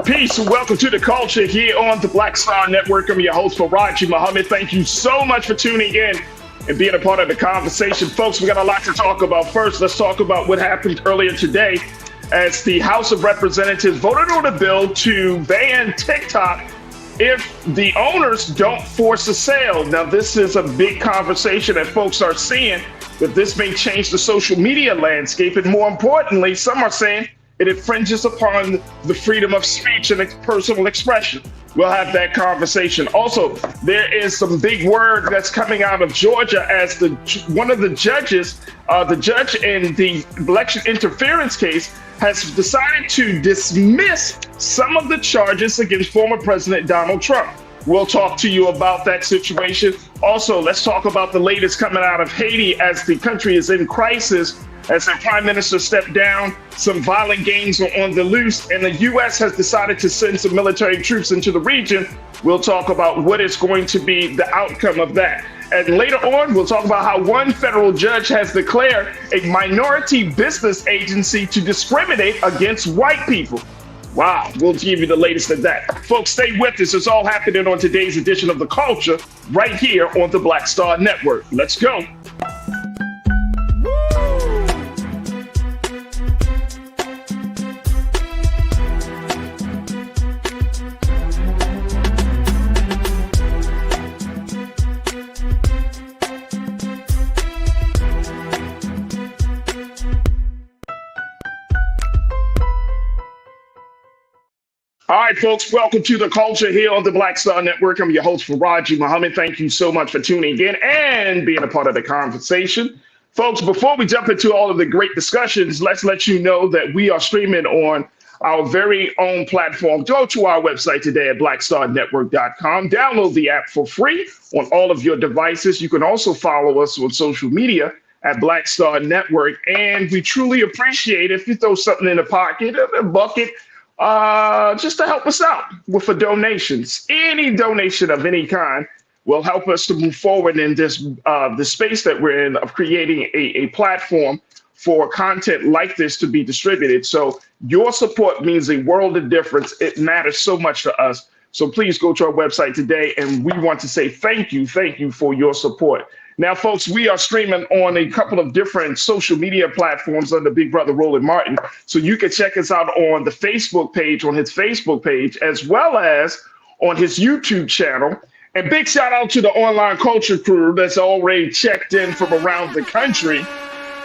Peace and welcome to the culture here on the Black Star Network. I'm your host, Faraji Muhammad. Thank you so much for tuning in and being a part of the conversation. Folks, we got a lot to talk about. First, let's talk about what happened earlier today as the House of Representatives voted on a bill to ban TikTok if the owners don't force a sale. Now, this is a big conversation that folks are seeing that this may change the social media landscape. And more importantly, some are saying it infringes upon the freedom of speech and personal expression. We'll have that conversation. Also, there is some big word that's coming out of Georgia as one of the judges, the judge in the election interference case, has decided to dismiss some of the charges against former President Donald Trump. We'll talk to you about that situation. Also, let's talk about the latest coming out of Haiti as the country is in crisis, as the prime minister stepped down. Some violent gangs are on the loose, and the U.S. has decided to send some military troops into the region. We'll talk about what is going to be the outcome of that. And later on, we'll talk about how one federal judge has declared a minority business agency to discriminate against white people. Wow, we'll give you the latest of that. Folks, stay with us. It's all happening on today's edition of The Culture right here on the Black Star Network. Let's go. All right, folks, welcome to The Culture here on the Black Star Network. I'm your host, Faraji Muhammad. Thank you so much for tuning in and being a part of the conversation. Folks, before we jump into all of the great discussions, let's let you know that we are streaming on our very own platform. Go to our website today at blackstarnetwork.com. Download the app for free on all of your devices. You can also follow us on social media at Black Star Network. And we truly appreciate if you throw something in the pocket, a bucket, just to help us out with the donations. Any donation of any kind will help us to move forward in this the space that we're in of creating a platform for content like this to be distributed. So your support means a world of difference. It matters so much to us. So please go to our website today, and we want to say thank you for your support. Now, folks, we are streaming on a couple of different social media platforms under Big Brother Roland Martin. So you can check us out on the Facebook page, on his Facebook page, as well as on his YouTube channel. And big shout out to the online culture crew that's already checked in from around the country.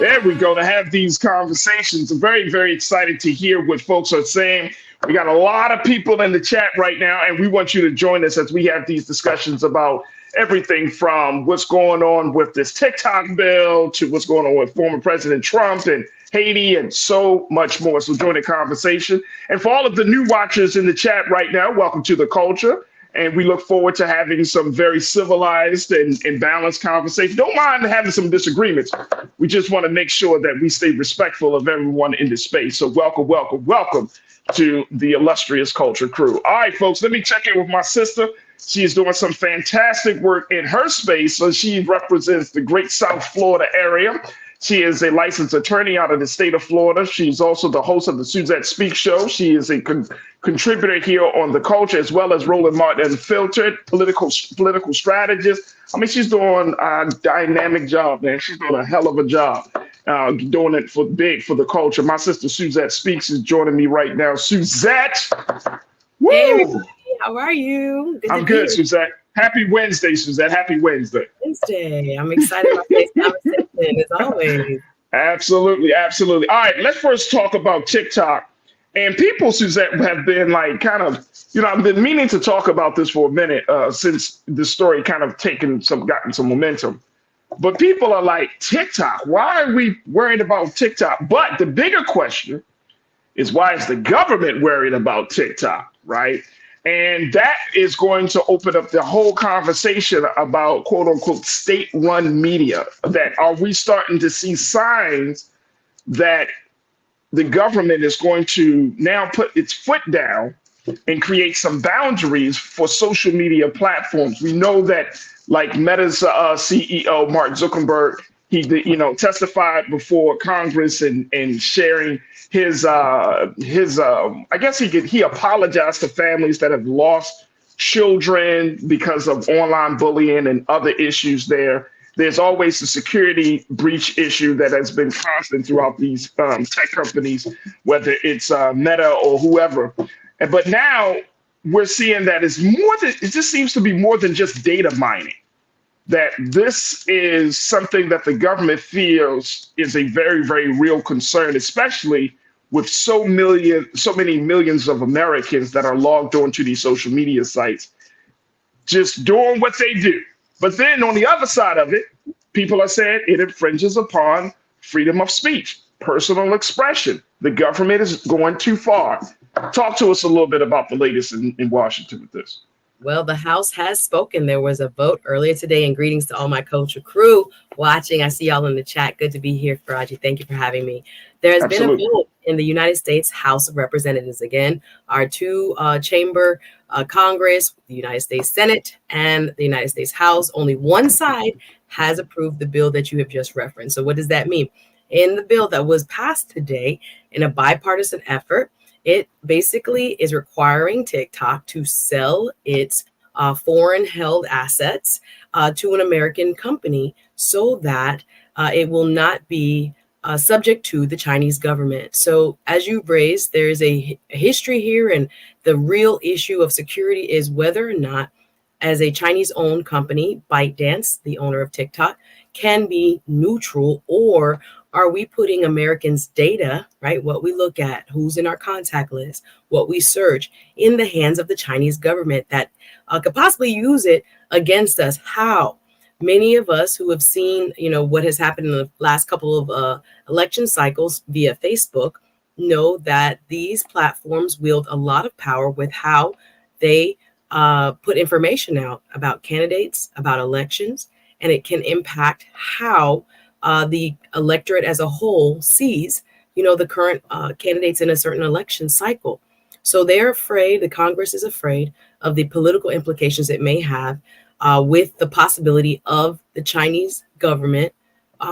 There we go, to have these conversations. I'm very, very excited to hear what folks are saying. We got a lot of people in the chat right now, and we want you to join us as we have these discussions about everything from what's going on with this TikTok bill to what's going on with former President Trump and Haiti and so much more. So join the conversation. And for all of the new watchers in the chat right now, welcome to The Culture. And we look forward to having some very civilized and balanced conversation. Don't mind having some disagreements. We just want to make sure that we stay respectful of everyone in this space. So welcome, welcome, welcome to the illustrious culture crew. All right, folks, let me check in with my sister. She is doing some fantastic work in her space. So she represents the great South Florida area. She is a licensed attorney out of the state of Florida. She's also the host of the Suzette Speaks show. She is a contributor here on The Culture, as well as Roland Martin Unfiltered, political strategist. I mean, she's doing a dynamic job, man. She's doing a hell of a job doing it for The Culture. My sister Suzette Speaks is joining me right now. Suzette! Woo! Hey, everybody. How are you? I'm good, Suzette. Happy Wednesday, Suzette. Happy Wednesday. I'm excited about this conversation, as always. Absolutely, absolutely. All right, let's first talk about TikTok. And people, Suzette, have been like kind of, I've been meaning to talk about this for a minute since the story kind of gotten some momentum. But people are like, TikTok, why are we worried about TikTok? But the bigger question is, why is the government worried about TikTok, right? And that is going to open up the whole conversation about quote unquote state-run media. That are we starting to see signs that the government is going to now put its foot down and create some boundaries for social media platforms? We know that like Meta's CEO, Mark Zuckerberg, he did, testified before Congress and sharing his I guess he apologized to families that have lost children because of online bullying and other issues there. There's always the security breach issue that has been constant throughout these tech companies, whether it's Meta or whoever. But now we're seeing that it just seems to be more than just data mining. That this is something that the government feels is a very, very real concern, especially with so many millions of Americans that are logged onto these social media sites, just doing what they do. But then on the other side of it, people are saying it infringes upon freedom of speech, personal expression. The government is going too far. Talk to us a little bit about the latest in Washington with this. Well, the House has spoken. There was a vote earlier today, and greetings to all my culture crew watching. I see y'all in the chat. Good to be here, Faraji. Thank you for having me. There has Absolutely. been a vote in the United States House of Representatives. Again, our two chamber Congress, the United States Senate, and the United States House. Only one side has approved the bill that you have just referenced. So what does that mean? In the bill that was passed today, in a bipartisan effort, it basically is requiring TikTok to sell its foreign held assets to an American company so that it will not be subject to the Chinese government. So as you've raised, there's a history here, and the real issue of security is whether or not, as a Chinese-owned company, ByteDance, the owner of TikTok, can be neutral, or are we putting Americans' data, right, what we look at, who's in our contact list, what we search, in the hands of the Chinese government that could possibly use it against us? How? Many of us who have seen, what has happened in the last couple of election cycles via Facebook know that these platforms wield a lot of power with how they put information out about candidates, about elections, and it can impact how the electorate as a whole sees, the current candidates in a certain election cycle. So they're afraid, the Congress is afraid of the political implications it may have with the possibility of the Chinese government,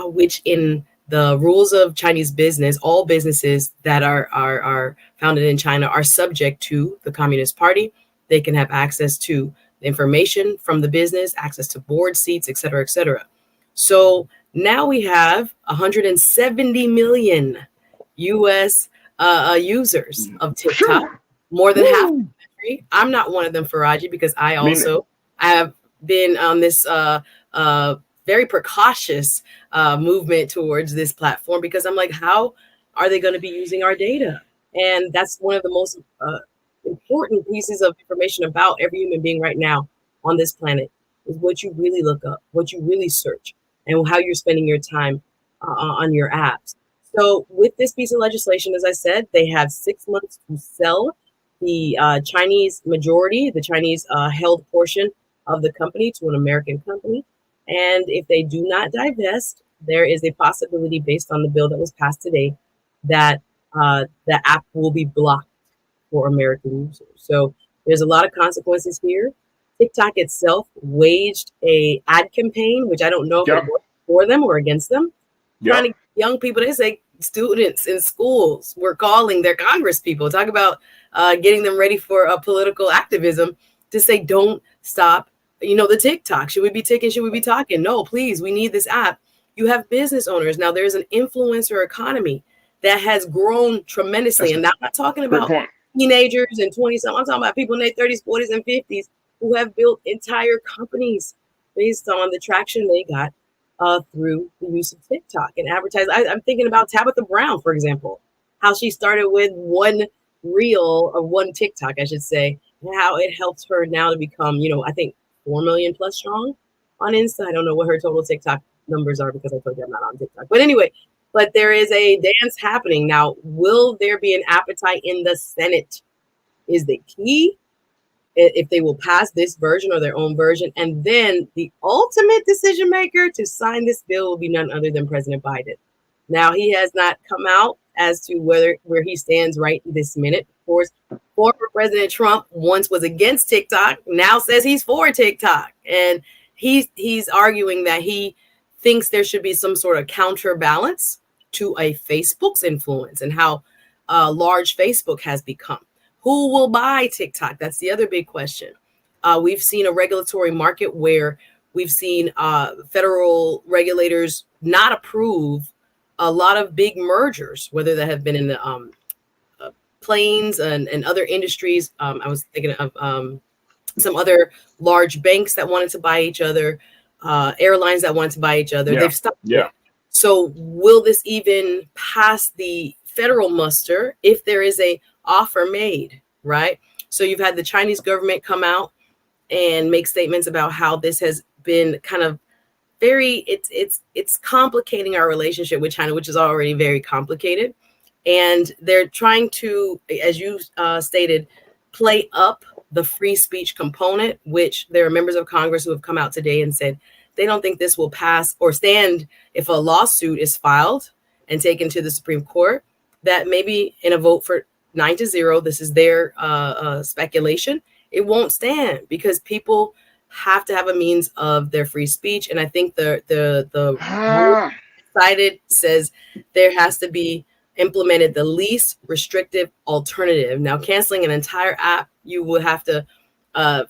which in the rules of Chinese business, all businesses that are founded in China are subject to the Communist Party. They can have access to information from the business, access to board seats, et cetera, et cetera. So now we have 170 million U.S. Users of TikTok, more than half the country. I'm not one of them, Faraji, because I have been on this very precautious movement towards this platform, because I'm like, how are they going to be using our data? And that's one of the most important pieces of information about every human being right now on this planet, is what you really look up, what you really search, and how you're spending your time on your apps. So with this piece of legislation, as I said, they have 6 months to sell the Chinese majority, the Chinese held portion of the company, to an American company. And if they do not divest, there is a possibility, based on the bill that was passed today, that the app will be blocked for American users. So there's a lot of consequences here. TikTok itself waged a ad campaign, which I don't know if it worked for them or against them, trying to get young people. They say students in schools were calling their Congress people, talk about getting them ready for political activism, to say, don't stop, the TikTok. Should we be ticking? Should we be talking? No, please, we need this app. You have business owners. Now there's an influencer economy that has grown tremendously. And I'm not talking about teenagers and 20-something. I'm talking about people in their 30s, 40s, and 50s who have built entire companies based on the traction they got through the use of TikTok and advertising. I'm thinking about Tabitha Brown, for example, how she started with one reel, or one TikTok, I should say, and how it helped her now to become, I think 4 million plus strong on Insta. I don't know what her total TikTok numbers are, because I told you I'm not on TikTok. But anyway, there is a dance happening. Now, will there be an appetite in the Senate is the key, if they will pass this version or their own version. And then the ultimate decision maker to sign this bill will be none other than President Biden. Now, he has not come out as to where he stands right this minute. Of course, former President Trump once was against TikTok, now says he's for TikTok. And he's arguing that he thinks there should be some sort of counterbalance to a Facebook's influence and how large Facebook has become. Who will buy TikTok? That's the other big question. We've seen a regulatory market where we've seen federal regulators not approve a lot of big mergers, whether that have been in the planes and other industries. I was thinking of some other large banks that wanted to buy each other, airlines that wanted to buy each other. Yeah. They've stopped. Yeah. So will this even pass the federal muster if there is a offer made, right? So you've had the Chinese government come out and make statements about how this has been kind of it's complicating our relationship with China, which is already very complicated. And they're trying to, as you stated, play up the free speech component, which there are members of Congress who have come out today and said they don't think this will pass or stand if a lawsuit is filed and taken to the Supreme Court, that maybe in a vote for 9-0, this is their speculation, it won't stand because people have to have a means of their free speech. And I think the rule cited says there has to be implemented the least restrictive alternative. Now, canceling an entire app, you will have to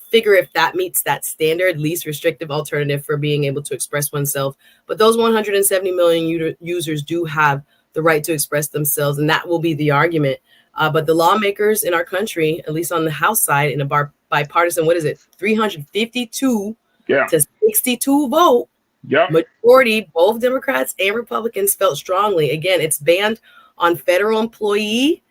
figure if that meets that standard least restrictive alternative for being able to express oneself. But those 170 million users do have the right to express themselves, and that will be the argument. But the lawmakers in our country, at least on the House side, in a bipartisan, 352 to 62 vote, majority, both Democrats and Republicans felt strongly. Again, it's banned on federal employee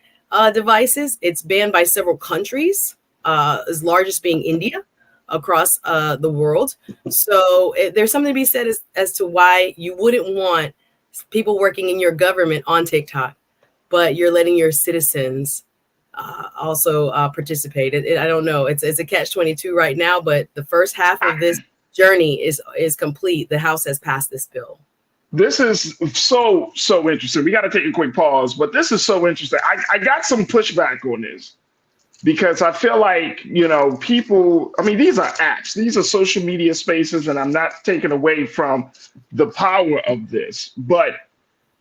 devices. It's banned by several countries, as largest being India, across the world. So there's something to be said as to why you wouldn't want people working in your government on TikTok, but you're letting your citizens also participate. I don't know. It's a catch-22 right now, but the first half of this journey is complete. The House has passed this bill. This is so interesting. We got to take a quick pause, but this is so interesting. I got some pushback on this because I feel like, people, these are apps, these are social media spaces, and I'm not taking away from the power of this, but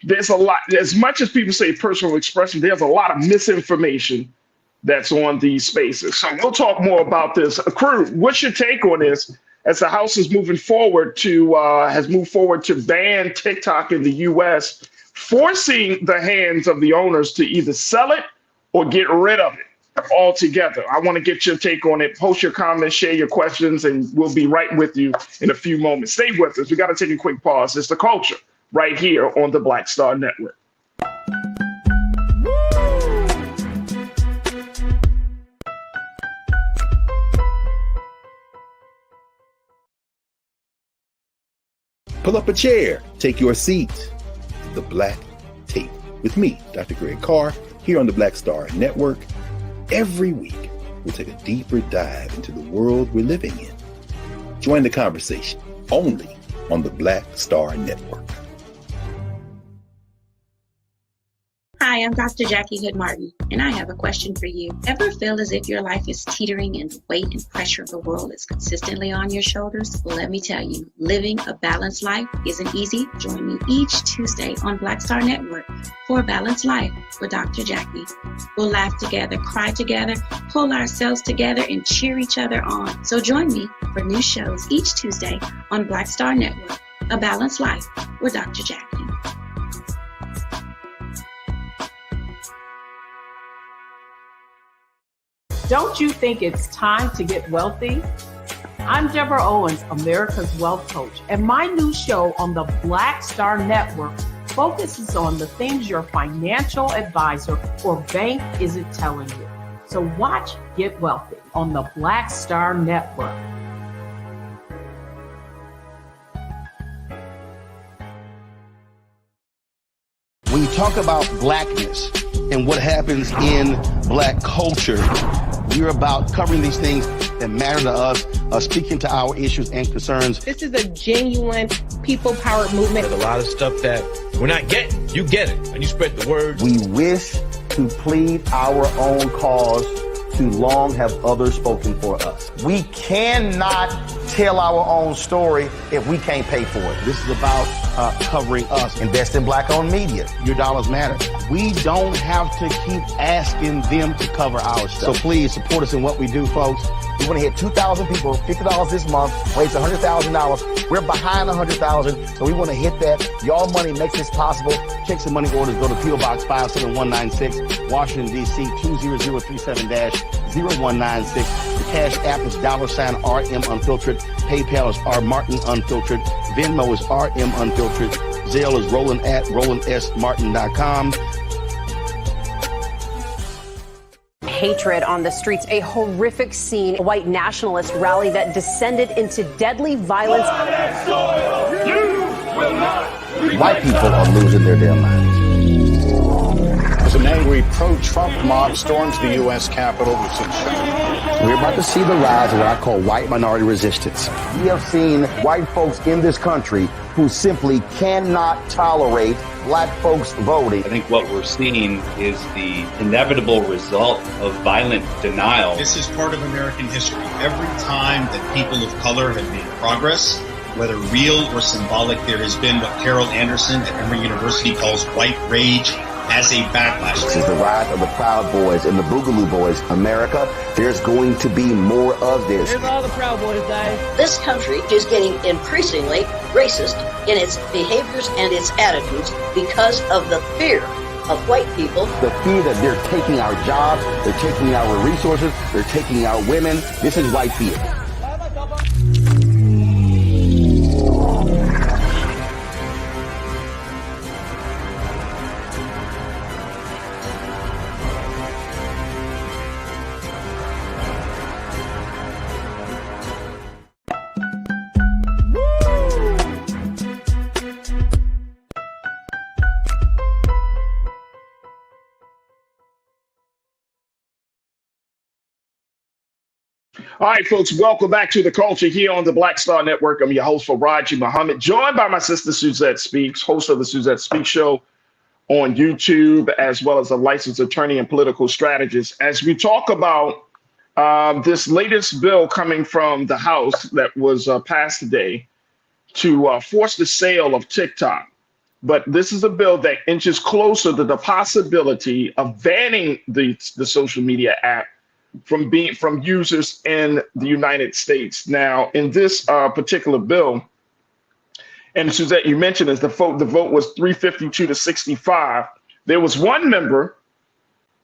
there's a lot, as much as people say personal expression, there's a lot of misinformation that's on these spaces. So we'll talk more about this. Crew, what's your take on this as the House is moving forward has moved forward to ban TikTok in the US, forcing the hands of the owners to either sell it or get rid of it altogether? I want to get your take on it. Post your comments, share your questions, and we'll be right with you in a few moments. Stay with us. We got to take a quick pause. It's The Culture right here on the Black Star Network. Pull up a chair, take your seat to The Black Tape with me, Dr. Greg Carr, here on the Black Star Network. Every week, we'll take a deeper dive into the world we're living in. Join the conversation only on the Black Star Network. Hi, I'm Dr. Jackie Hood Martin, and I have a question for you. Ever feel as if your life is teetering and the weight and pressure of the world is consistently on your shoulders? Well, let me tell you, living a balanced life isn't easy. Join me each Tuesday on Black Star Network for A Balanced Life with Dr. Jackie. We'll laugh together, cry together, pull ourselves together, and cheer each other on. So join me for new shows each Tuesday on Black Star Network, A Balanced Life with Dr. Jackie. Don't you think it's time to get wealthy? I'm Deborah Owens, America's Wealth Coach, and my new show on the Black Star Network focuses on the things your financial advisor or bank isn't telling you. So watch Get Wealthy on the Black Star Network. When you talk about blackness and what happens in black culture, we're about covering these things that matter to us, speaking to our issues and concerns. This is a genuine people-powered movement. There's a lot of stuff that we're not getting. You get it, and you spread the word. We wish to plead our own cause too long have others spoken for us. We cannot tell our own story if we can't pay for it. This is about covering us. Invest in black-owned media. Your dollars matter. We don't have to keep asking them to cover our stuff. So please support us in what we do, folks. We want to hit 2,000 people, $50 this month, raise $100,000. We're behind 100,000, so we want to hit that. Y'all money makes this possible. Check some money orders. Go to P.O. Box 57196, Washington, D.C. 20037-0196. The Cash App is $RM Unfiltered. PayPal is R Martin Unfiltered. Venmo is RM Unfiltered. Zelle is Roland at RolandSMartin.com. Hatred on the streets, a horrific scene, a white nationalist rally that descended into deadly violence. White people are losing their damn minds. As an angry pro-Trump mob storms the U.S. Capitol, We're about to see the rise of what I call white minority resistance. We have seen white folks in this country who simply cannot tolerate black folks voting. I think what we're seeing is the inevitable result of violent denial. This is part of American history. Every time that people of color have made progress, whether real or symbolic, there has been what Carol Anderson at Emory University calls white rage as a backlash. This is the rise of the Proud Boys and the Boogaloo Boys. America, there's going to be more of this. Here's all the Proud Boys, guys. This country is getting increasingly racist in its behaviors and its attitudes because of the fear of white people. The fear that they're taking our jobs, they're taking our resources, they're taking our women. This is white fear. All right, folks, welcome back to The Culture here on the Black Star Network. I'm your host, Faraji Muhammad, joined by my sister, Suzette Speaks, host of the Suzette Speaks Show on YouTube, as well as a licensed attorney and political strategist. As we talk about this latest bill coming from the House that was passed today to force the sale of TikTok. But this is a bill that inches closer to the possibility of banning the social media app from users in the United States. Now, in this particular bill, and Suzette, you mentioned is the vote was 352 to 65. There was one member,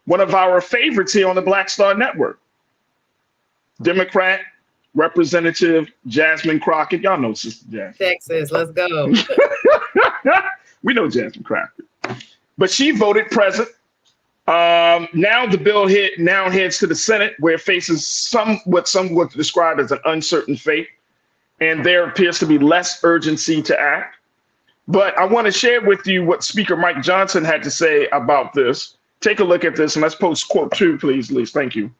one of our favorites here on the Black Star Network, Democrat Representative Jasmine Crockett. Y'all know Sister Jasmine. Texas, let's go. We know Jasmine Crockett, but she voted present. Now the bill heads to the Senate, where it faces what some would describe as an uncertain fate, and there appears to be less urgency to act. But I want to share with you what Speaker Mike Johnson had to say about this. Take a look at this, and let's post quote 2, please, Lise. Thank you.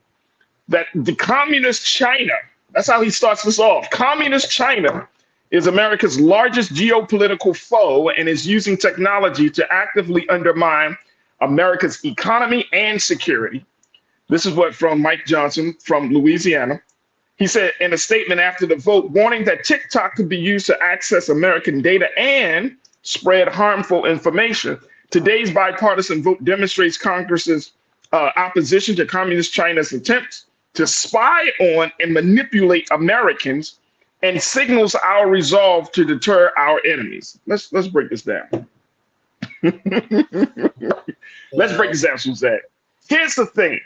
That the communist China, that's how he starts this off. Communist China is America's largest geopolitical foe and is using technology to actively undermine America's economy and security. This is what from Mike Johnson from Louisiana. He said in a statement after the vote, warning that TikTok could be used to access American data and spread harmful information. Today's bipartisan vote demonstrates Congress's opposition to Communist China's attempts to spy on and manipulate Americans and signals our resolve to deter our enemies. Let's break this down. Let's break this down, Suzette. Here's the thing.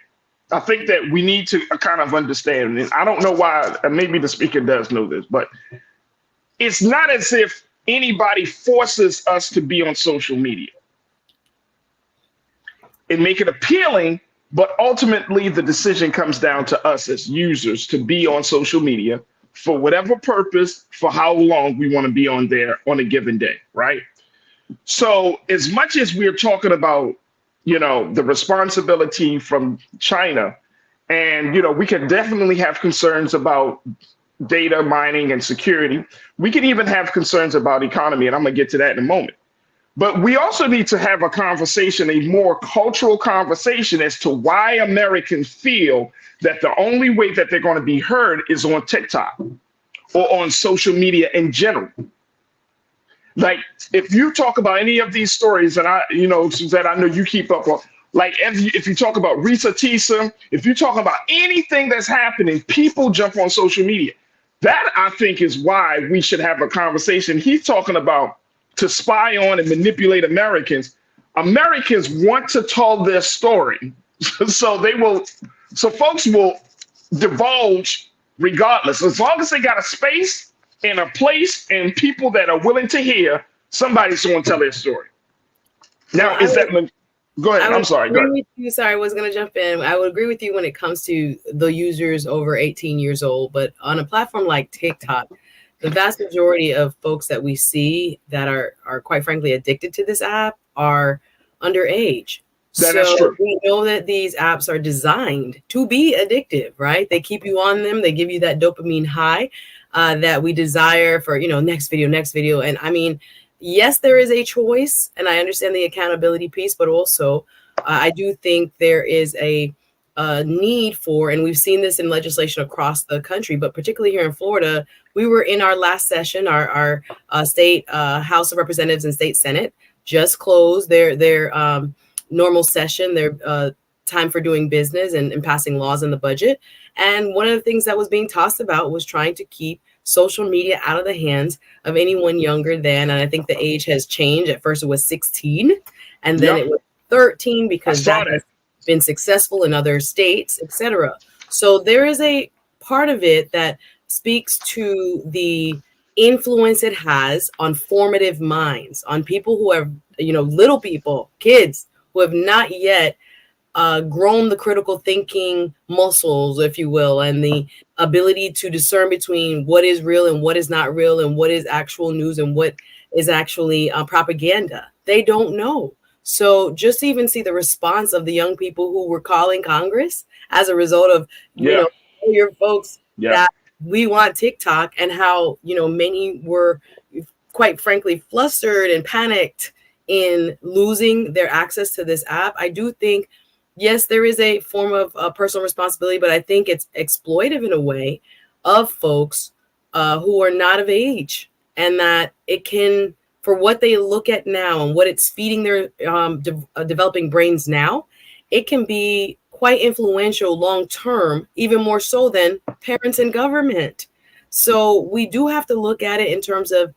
I think that we need to kind of understand, and I don't know why, maybe the speaker does know this, but it's not as if anybody forces us to be on social media. It make it appealing, but ultimately the decision comes down to us as users to be on social media for whatever purpose, for how long we want to be on there on a given day, right? So as much as we're talking about, the responsibility from China, and, we can definitely have concerns about data mining and security. We can even have concerns about economy, and I'm going to get to that in a moment. But we also need to have a conversation, a more cultural conversation as to why Americans feel that the only way that they're going to be heard is on TikTok or on social media in general. Like, if you talk about any of these stories, and Suzette, I know you keep up on, like, if you talk about Risa Tisa, if you talk about anything that's happening, people jump on social media. That, I think, is why we should have a conversation. He's talking about to spy on and manipulate Americans. Americans want to tell their story. So folks will divulge regardless. As long as they got a space and a place and people that are willing to hear, somebody's going to tell their story. Now, go ahead. I'm sorry. Go ahead. Sorry, I was going to jump in. I would agree with you when it comes to the users over 18 years old. But on a platform like TikTok, the vast majority of folks that we see that are quite frankly addicted to this app are underage. That's true. We know that these apps are designed to be addictive, right? They keep you on them. They give you that dopamine high that we desire for, next video. And I mean, yes, there is a choice, and I understand the accountability piece, but also I do think there is a need for, and we've seen this in legislation across the country, but particularly here in Florida. We were in our last session, our state House of Representatives and State Senate just closed their normal session, their time for doing business and passing laws in the budget. And one of the things that was being tossed about was trying to keep social media out of the hands of anyone younger than, and I think the age has changed. At first it was 16, and then it was 13 because that has been successful in other states, etc. So there is a part of it that speaks to the influence it has on formative minds, on people who have, little people, kids who have not yet grown the critical thinking muscles, if you will, and the ability to discern between what is real and what is not real, and what is actual news and what is actually propaganda. They don't know. So just to even see the response of the young people who were calling Congress as a result of, your folks that we want TikTok, and how, many were quite frankly flustered and panicked in losing their access to this app. I do think, yes, there is a form of personal responsibility, but I think it's exploitive in a way of folks who are not of age, and that it can, for what they look at now and what it's feeding their developing brains now, it can be quite influential long term, even more so than parents and government. So we do have to look at it in terms of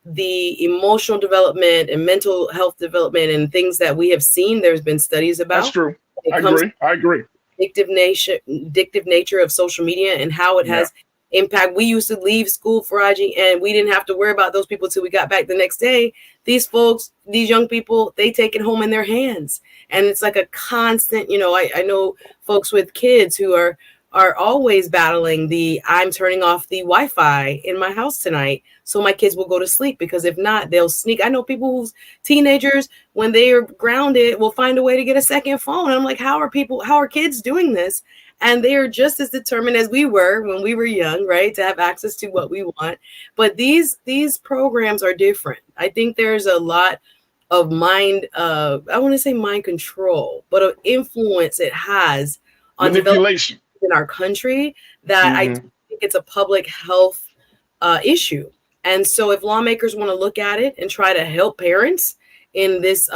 the emotional development and mental health development and things that we have seen. There's been studies about. That's true. I agree. Addictive nature of social media and how it has impact. We used to leave school, Faraji, and we didn't have to worry about those people till we got back the next day. These folks, these young people, they take it home in their hands. And it's like a constant, I know folks with kids who are always battling I'm turning off the Wi-Fi in my house tonight so my kids will go to sleep, because if not, they'll sneak. I know people whose teenagers, when they are grounded, will find a way to get a second phone. And I'm like, how are kids doing this? And they are just as determined as we were when we were young, right, to have access to what we want. But these programs are different. I think there's a lot of mind, I want to say mind control, but of influence it has on manipulation in our country that I think it's a public health issue. And so if lawmakers want to look at it and try to help parents in this,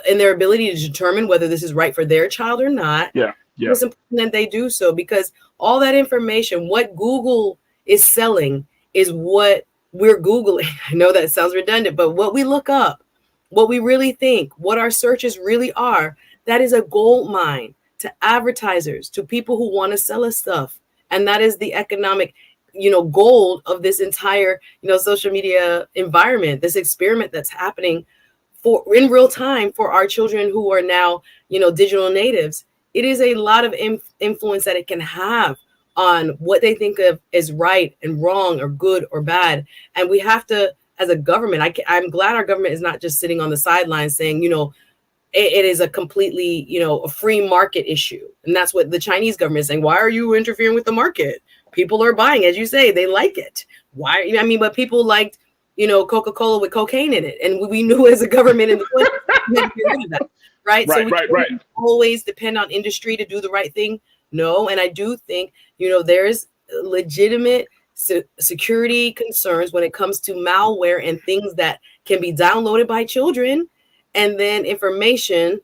in their ability to determine whether this is right for their child or not, it's important that they do so, because all that information, what Google is selling is what we're Googling. I know that sounds redundant, but what we look up, what we really think, what our searches really are, that is a gold mine to advertisers, to people who want to sell us stuff. And that is the economic, gold of this entire, social media environment, this experiment that's happening in real time for our children who are now, digital natives. It is a lot of influence that it can have on what they think of as right and wrong or good or bad. And we have to, as a government, I'm glad our government is not just sitting on the sidelines saying, it is a completely, a free market issue. And that's what the Chinese government is saying. Why are you interfering with the market? People are buying, as you say, they like it. Why? But people liked Coca-Cola with cocaine in it. And we knew as a government in the 20s, we had to get rid of that, right? So we can't always depend on industry to do the right thing. No. And I do think, there's legitimate security concerns when it comes to malware and things that can be downloaded by children. And then information,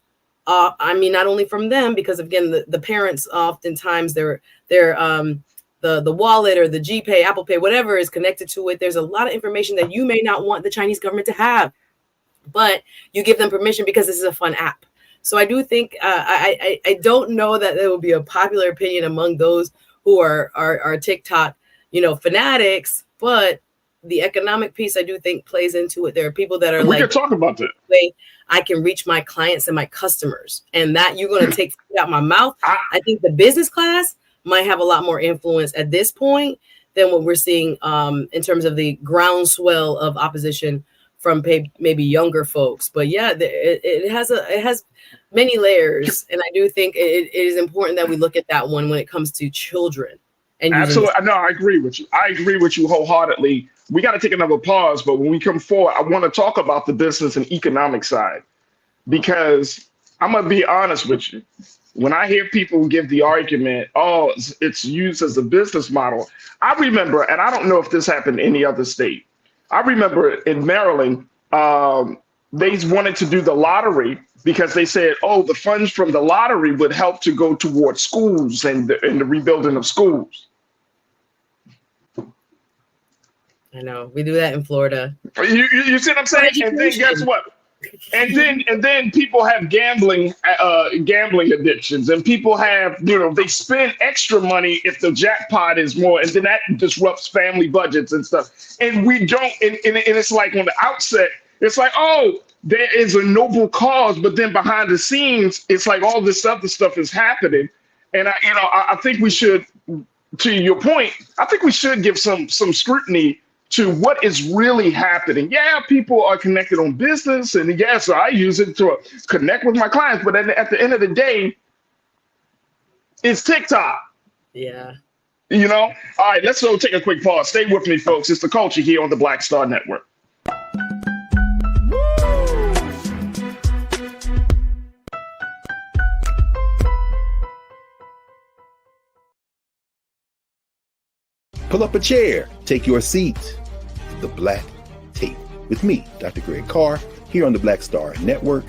not only from them, because again, the parents oftentimes the wallet or the GPay, Apple Pay, whatever is connected to it. There's a lot of information that you may not want the Chinese government to have, but you give them permission because this is a fun app. So I do think I don't know that there will be a popular opinion among those who are TikTok, fanatics, but the economic piece I do think plays into it. There are people that are we can talk about that. I can reach my clients and my customers, and that you're going to take food out my mouth. I think the business class might have a lot more influence at this point than what we're seeing in terms of the groundswell of opposition from maybe younger folks. But yeah, it has many layers, and I do think it is important that we look at that one when it comes to children. And absolutely, no, I agree with you. I agree with you wholeheartedly. We got to take another pause, but when we come forward, I want to talk about the business and economic side, because I'm gonna be honest with you. When I hear people give the argument, oh, it's used as a business model, I remember, and I don't know if this happened in any other state. I remember in Maryland, they wanted to do the lottery because they said, oh, the funds from the lottery would help to go towards schools and the rebuilding of schools. I know we do that in Florida. You see what I'm saying? And then guess what? And then people have gambling addictions, and people have, they spend extra money if the jackpot is more, and then that disrupts family budgets and stuff. And we don't, and it's like on the outset, it's like, oh, there is a noble cause, but then behind the scenes, it's like all this other stuff is happening. And I think we should, to your point, I think we should give some scrutiny to what is really happening. Yeah, people are connected on business, and yes, I use it to connect with my clients, but at the end of the day, it's TikTok. Yeah. All right, let's go take a quick pause. Stay with me, folks. It's The Culture here on the Black Star Network. Pull up a chair, take your seat. The Black Tape with me, Dr. Greg Carr, here on the Black Star Network.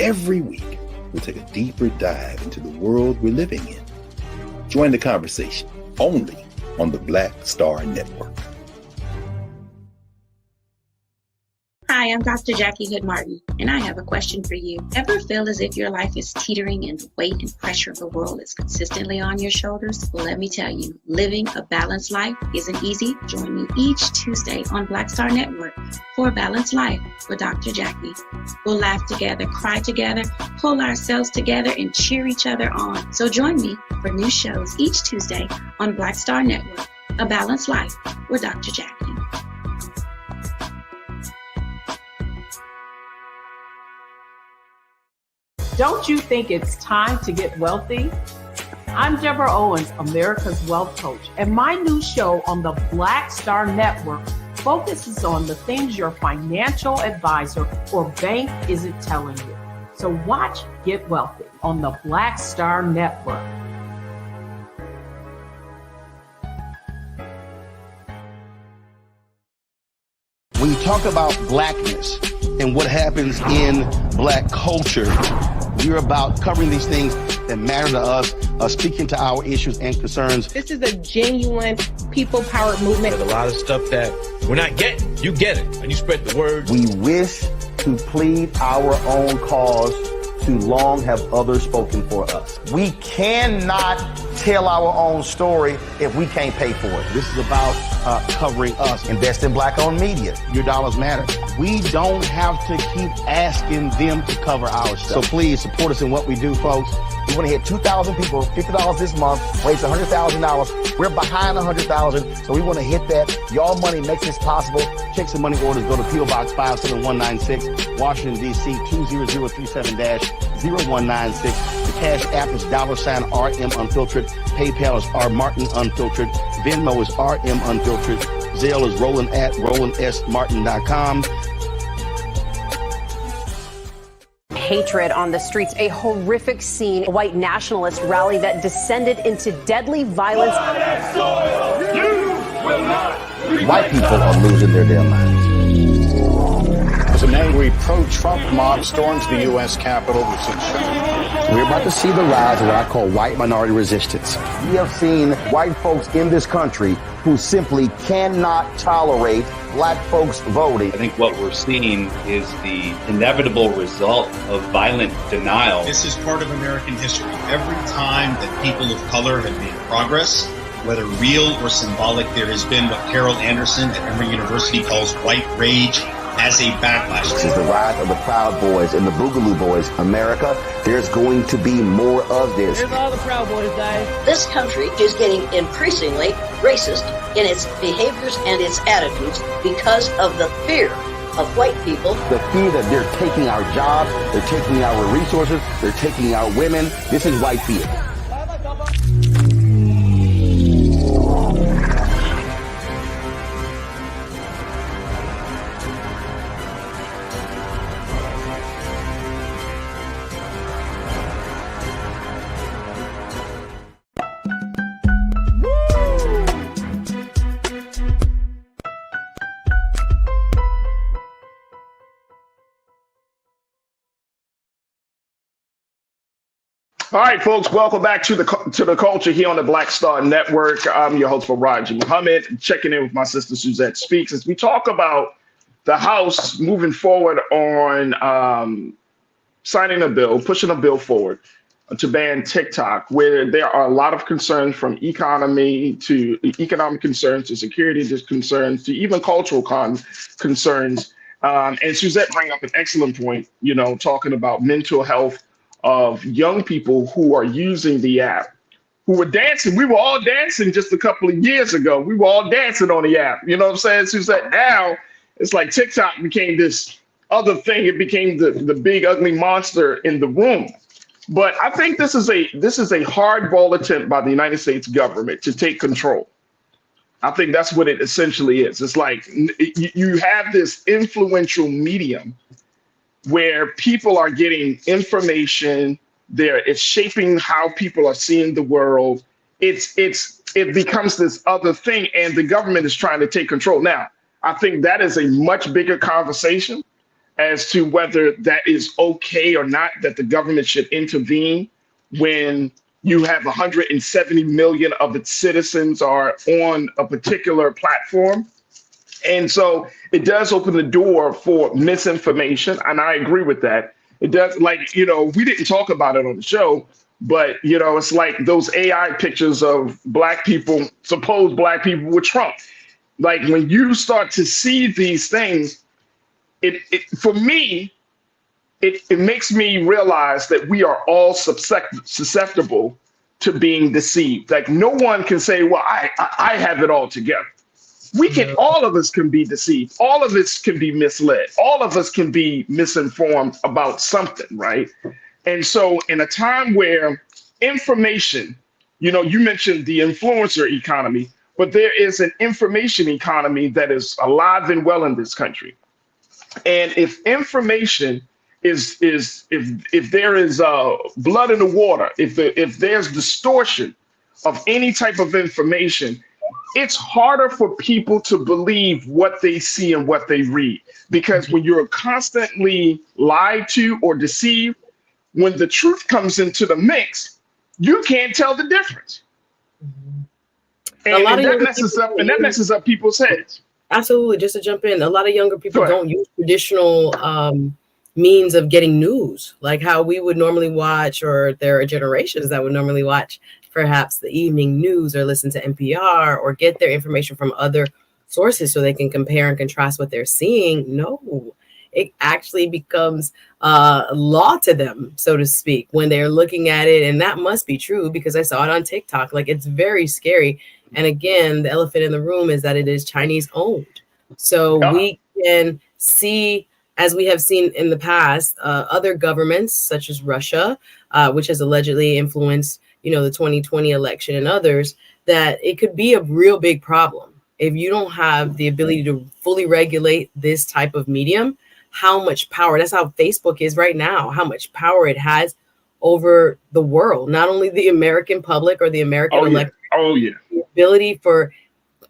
Every week, we'll take a deeper dive into the world we're living in. Join the conversation only on the Black Star Network. Hi, I'm Dr. Jackie Hood Martin, and I have a question for you. Ever feel as if your life is teetering and the weight and pressure of the world is consistently on your shoulders? Well, let me tell you, living a balanced life isn't easy. Join me each Tuesday on Black Star Network for A Balanced Life with Dr. Jackie. We'll laugh together, cry together, pull ourselves together, and cheer each other on. So join me for new shows each Tuesday on Black Star Network, A Balanced Life with Dr. Jackie. Don't you think it's time to get wealthy? I'm Deborah Owens, America's Wealth Coach, and my new show on the Black Star Network focuses on the things your financial advisor or bank isn't telling you. So watch Get Wealthy on the Black Star Network. When you talk about blackness and what happens in black culture, we're about covering these things that matter to us, speaking to our issues and concerns. This is a genuine people-powered movement. There's a lot of stuff that we're not getting. You get it, and you spread the word. We wish to plead our own cause. Too long have others spoken for us. We cannot tell our own story if we can't pay for it. This is about covering us. Invest in black-owned media. Your dollars matter. We don't have to keep asking them to cover our stuff. So please support us in what we do, folks. We want to hit 2,000 people, $50 this month, raise $100,000. We're behind 100,000, so we want to hit that. Y'all money makes this possible. Checks and money orders go to P.O. Box 57196, Washington, D.C. 20037-0196. The Cash App is $RM Unfiltered. PayPal is R Martin Unfiltered. Venmo is RM Unfiltered. Zelle is roland@rolandsmartin.com. Hatred on the streets, a horrific scene, a white nationalist rally that descended into deadly violence. White people are losing their damn minds. As an angry pro-Trump mob storms the U.S. Capitol, we're about to see the rise of what I call white minority resistance. We have seen white folks in this country who simply cannot tolerate black folks voting. I think what we're seeing is the inevitable result of violent denial. This is part of American history. Every time that people of color have made progress, whether real or symbolic, there has been what Carol Anderson at Emory University calls white rage as a backlash. This is the rise of the Proud Boys and the Boogaloo Boys. America, there's going to be more of this. Here's all the Proud Boys, guys. This country is getting increasingly racist in its behaviors and its attitudes because of the fear of white people. The fear that they're taking our jobs, they're taking our resources, they're taking our women. This is white fear. All right, folks, welcome back to the culture here on the Black Star Network. I'm your host, Faraji Muhammad, checking in with my sister Suzette Speaks as we talk about the House moving forward on signing a bill, pushing a bill forward to ban TikTok, where there are a lot of concerns from economic concerns to security concerns to even cultural concerns. And Suzette bring up an excellent point, talking about mental health of young people who are using the app, who were dancing. We were all dancing just a couple of years ago. We were all dancing on the app. You know what I'm saying? Suzette, now it's like TikTok became this other thing. It became the big ugly monster in the room. But I think this is a hardball attempt by the United States government to take control. I think that's what it essentially is. It's like you have this influential medium where people are getting information. It's shaping how people are seeing the world. It becomes this other thing, and the government is trying to take control. Now, I think that is a much bigger conversation as to whether that is okay or not, that the government should intervene when you have 170 million of its citizens are on a particular platform. And so it does open the door for misinformation. And I agree with that. It does, we didn't talk about it on the show, but, it's like those AI pictures of supposed black people with Trump. Like when you start to see these things, for me, it makes me realize that we are all susceptible to being deceived. Like no one can say, well, I have it all together. All of us can be deceived. All of us can be misled. All of us can be misinformed about something, right? And so in a time where information, you mentioned the influencer economy, but there is an information economy that is alive and well in this country. And if information if there is blood in the water, if there's distortion of any type of information, it's harder for people to believe what they see and what they read, because when you're constantly lied to or deceived, when the truth comes into the mix, you can't tell the difference. And that messes up people's heads. Absolutely. Just to jump in, a lot of younger people don't use traditional means of getting news, like how we would normally watch, or there are generations that would normally watch perhaps the evening news or listen to NPR or get their information from other sources so they can compare and contrast what they're seeing. No, it actually becomes law to them, so to speak, when they're looking at it. And that must be true because I saw it on TikTok. Like, it's very scary. And again, the elephant in the room is that it is Chinese owned. So we can see, as we have seen in the past, other governments such as Russia, which has allegedly influenced, the 2020 election and others, that it could be a real big problem. if you don't have the ability to fully regulate this type of medium, how much power, that's how Facebook is right now, how much power it has over the world, not only the American public or the American electorate. Oh, yeah. The ability for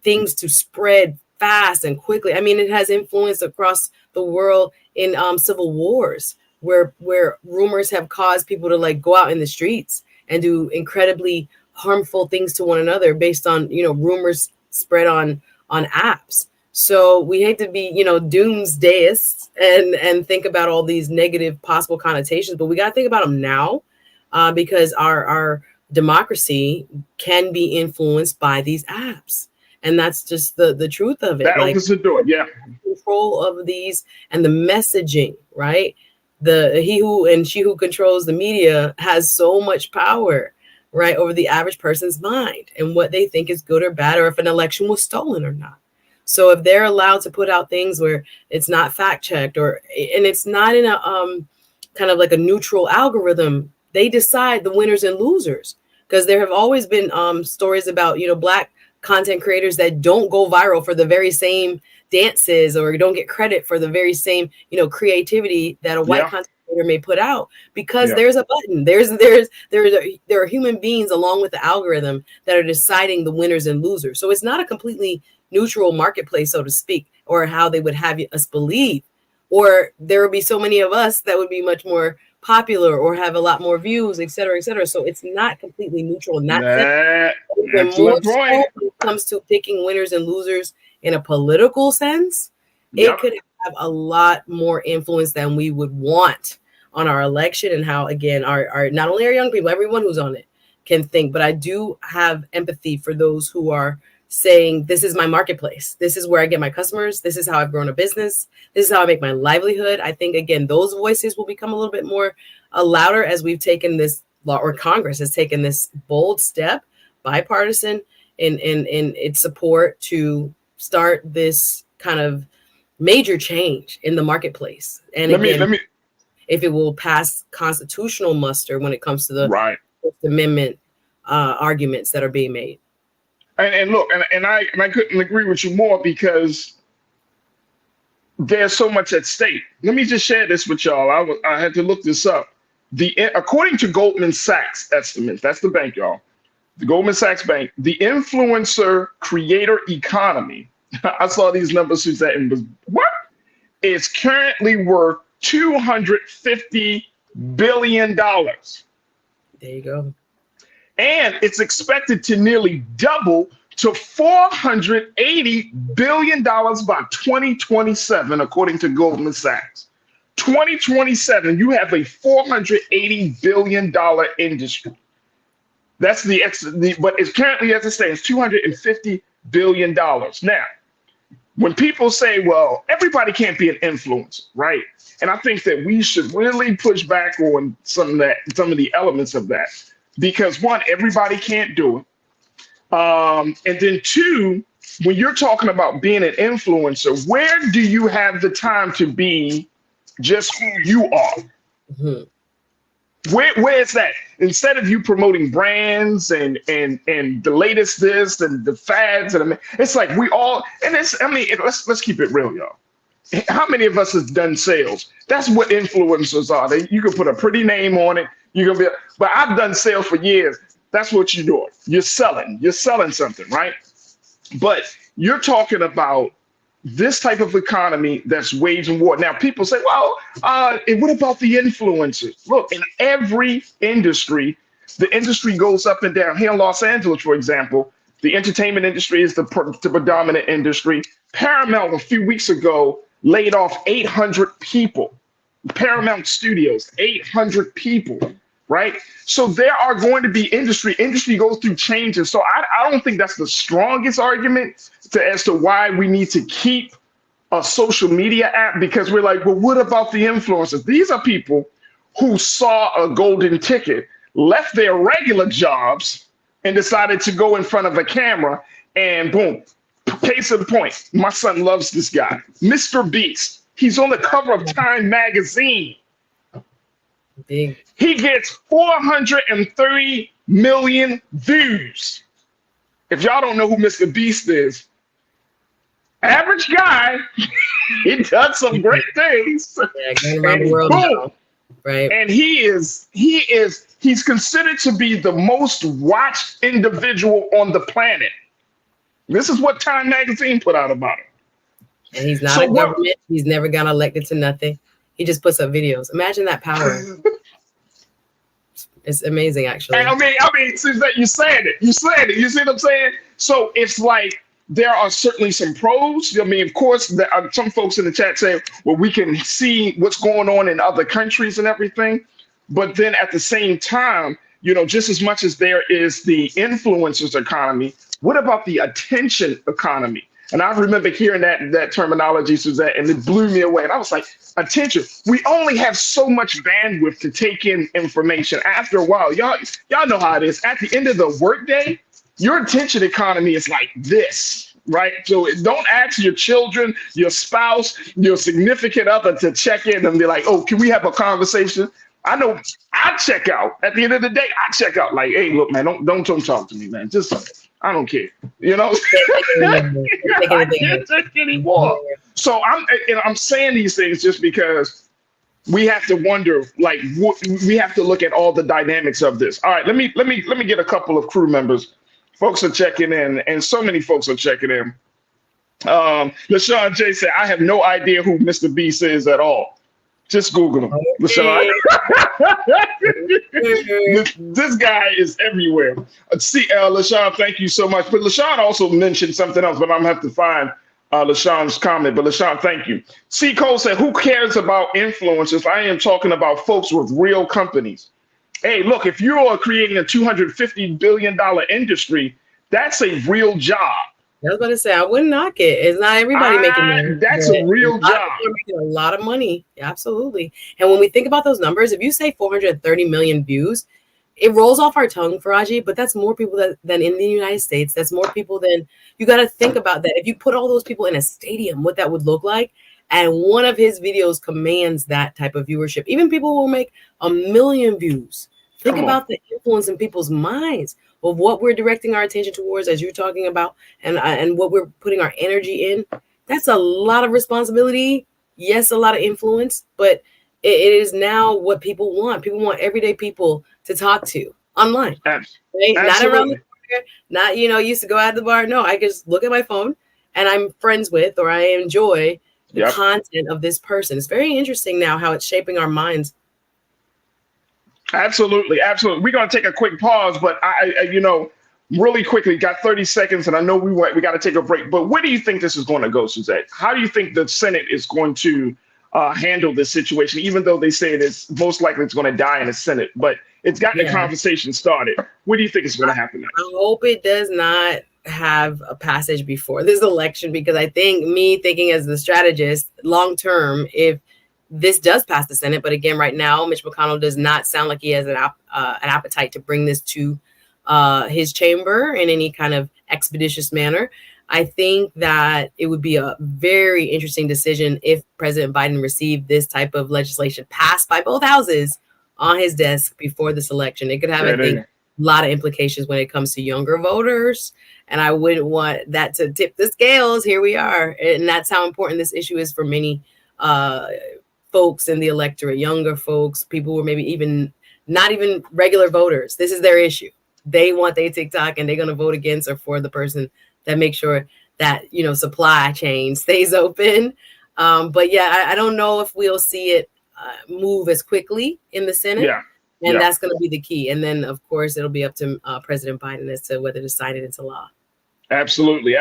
things to spread fast and quickly. I mean, it has influence across the world in civil wars, where rumors have caused people to like go out in the streets and do incredibly harmful things to one another based on, you know, rumors spread on apps. So we hate to be, you know, doomsdayists and think about all these negative possible connotations, but we got to think about them now, because our democracy can be influenced by these apps. And that's just the truth of it. That opens the door, yeah. Control of these and the messaging, right? He who and she who controls the media has so much power, right, over the average person's mind and what they think is good or bad, or if an election was stolen or not. So if they're allowed to put out things where it's not fact checked, and it's not in a kind of like a neutral algorithm, they decide the winners and losers. Because there have always been stories about, you know, Black content creators that don't go viral for the very same dances, or don't get credit for the very same, you know, creativity that a white content creator may put out, because there's a button. There are human beings along with the algorithm that are deciding the winners and losers. So it's not a completely neutral marketplace, so to speak, or how they would have us believe, or there would be so many of us that would be much more popular or have a lot more views, et cetera, et cetera. So it's not completely neutral in that sense. Excellent point. When it comes to picking winners and losers in a political sense, it could have a lot more influence than we would want on our election, and how, again, our not only our young people, everyone who's on it can think. But I do have empathy for those who are saying, this is my marketplace. This is where I get my customers. This is how I've grown a business. This is how I make my livelihood. I think, again, those voices will become a little bit more louder as we've taken this law, or Congress has taken this bold step, bipartisan, in its support to start this kind of major change in the marketplace. And if it will pass constitutional muster when it comes to the First Amendment arguments that are being made. And look, and I couldn't agree with you more, because there's so much at stake. Let me just share this with y'all. I had to look this up. According to Goldman Sachs estimates, that's the bank, y'all. The Goldman Sachs Bank, the influencer creator economy. I saw these numbers, Suzette, and was what? It's currently worth $250 billion. There you go. And it's expected to nearly double to $480 billion by 2027, according to Goldman Sachs. 2027, you have a $480 billion industry. That's but it's currently, as it stands, $250 billion. Now, when people say, well, everybody can't be an influencer, right? And I think that we should really push back on some of the elements of that. Because one, everybody can't do it. And then two, when you're talking about being an influencer, where do you have the time to be just who you are? Where is that? Instead of you promoting brands and the latest this and the fads, and it's like we all, and it's, I mean, let's keep it real, y'all. How many of us has done sales? That's what influencers are. You can put a pretty name on it. You can be, but I've done sales for years. That's what you're doing. You're selling something, right? But you're talking about this type of economy that's waging war. Now, people say, well, and what about the influencers? Look, in every industry, the industry goes up and down. Here in Los Angeles, for example, the entertainment industry is the predominant industry. Paramount, a few weeks ago, laid off 800 people. Paramount Studios, 800 people, right? So there are going to be industry goes through changes. So I don't think that's the strongest argument as to why we need to keep a social media app, because we're like, well, what about the influencers? These are people who saw a golden ticket, left their regular jobs, and decided to go in front of a camera, and boom. Case in point, my son loves this guy, Mr. Beast. He's on the cover of Time magazine. Big. He gets 430 million views. If y'all don't know who Mr. Beast is, Average guy. He does some great things. Yeah, going around And the world boom. now. Right. And he's considered to be the most watched individual on the planet. This is what Time Magazine put out about him. And he's not a government. He's never gotten elected to nothing. He just puts up videos. Imagine that power. It's amazing, actually. And I mean, Suzette, you said it. You said it. You see what I'm saying? So it's like there are certainly some pros. I mean, of course, there are some folks in the chat saying, well, we can see what's going on in other countries and everything. But then at the same time, you know, just as much as there is the influencers economy, what about the attention economy? And I remember hearing that terminology, Suzette, and it blew me away. And I was like, attention. We only have so much bandwidth to take in information. After a while, y'all know how it is. At the end of the workday, your attention economy is like this, right? So don't ask your children, your spouse, your significant other to check in and be like, oh, can we have a conversation? I know I check out. At the end of the day, I check out like, hey, look, man, don't talk to me, man. Just I don't care. You know, I can't take anymore. So I'm saying these things just because we have to wonder, like, we have to look at all the dynamics of this. All right, let me get a couple of crew members. Folks are checking in, and so many folks are checking in. LaShawn J said, I have no idea who Mr. Beast is at all. Just Google him. LaShawn. This guy is everywhere. See, LaShawn, thank you so much. But LaShawn also mentioned something else, but I'm going to have to find LaShawn's comment. But LaShawn, thank you. C. Cole said, who cares about influencers? I am talking about folks with real companies. Hey, look, if you're creating a $250 billion industry, that's a real job. I was about to say, I wouldn't knock it. It's not everybody making money. That's a real job. They're making a lot of money. Absolutely. And when we think about those numbers, if you say 430 million views, it rolls off our tongue, Faraji, but that's more people than in the United States. That's more people than you got to think about that. If you put all those people in a stadium, what that would look like. And one of his videos commands that type of viewership. Even people who will make 1 million views. Think about the influence in people's minds of what we're directing our attention towards, as you're talking about, and what we're putting our energy in. That's a lot of responsibility. Yes, a lot of influence, but it is now what people want. People want everyday people to talk to online. Right? Not around the corner, not, used to go out to the bar. No, I just look at my phone and I'm friends with, or I enjoy the content of this person. It's very interesting now how it's shaping our minds. Absolutely. We're going to take a quick pause, but I really quickly, got 30 seconds, and I know we got to take a break. But where do you think this is going to go, Suzette? How do you think the Senate is going to handle this situation, even though they say it's most likely it's going to die in the Senate? But it's gotten the conversation started. What do you think is going to happen next? I hope it does not have a passage before this election, because I think, me thinking as the strategist, long term, if this does pass the Senate, but again, right now, Mitch McConnell does not sound like he has an appetite to bring this to his chamber in any kind of expeditious manner. I think that it would be a very interesting decision if President Biden received this type of legislation passed by both houses on his desk before this election. It could have, I think, a lot of implications when it comes to younger voters. And I wouldn't want that to tip the scales. Here we are. And that's how important this issue is for many folks in the electorate, younger folks, people who are maybe even not even regular voters. This is their issue. They want their TikTok, and they're going to vote against or for the person that makes sure that, supply chain stays open. But yeah, I don't know if we'll see it move as quickly in the Senate. And that's going to be the key. And then, of course, it'll be up to President Biden as to whether to sign it into law. Absolutely.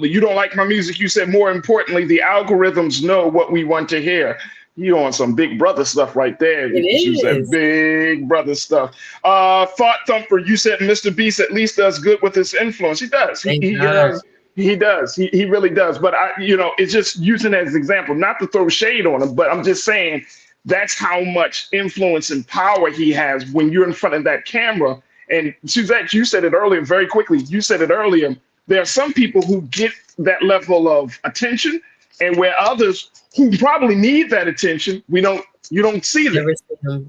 You don't like my music. You said, more importantly, the algorithms know what we want to hear. You on some Big Brother stuff right there. It is. That Big Brother stuff. Thought Thumper, you said Mr. Beast at least does good with his influence. He does. He does. He really does. But it's just using it as an example, not to throw shade on him, but I'm just saying that's how much influence and power he has when you're in front of that camera. And Suzette, you said it earlier, very quickly. You said it earlier. There are some people who get that level of attention, and where others who probably need that attention, you don't see them.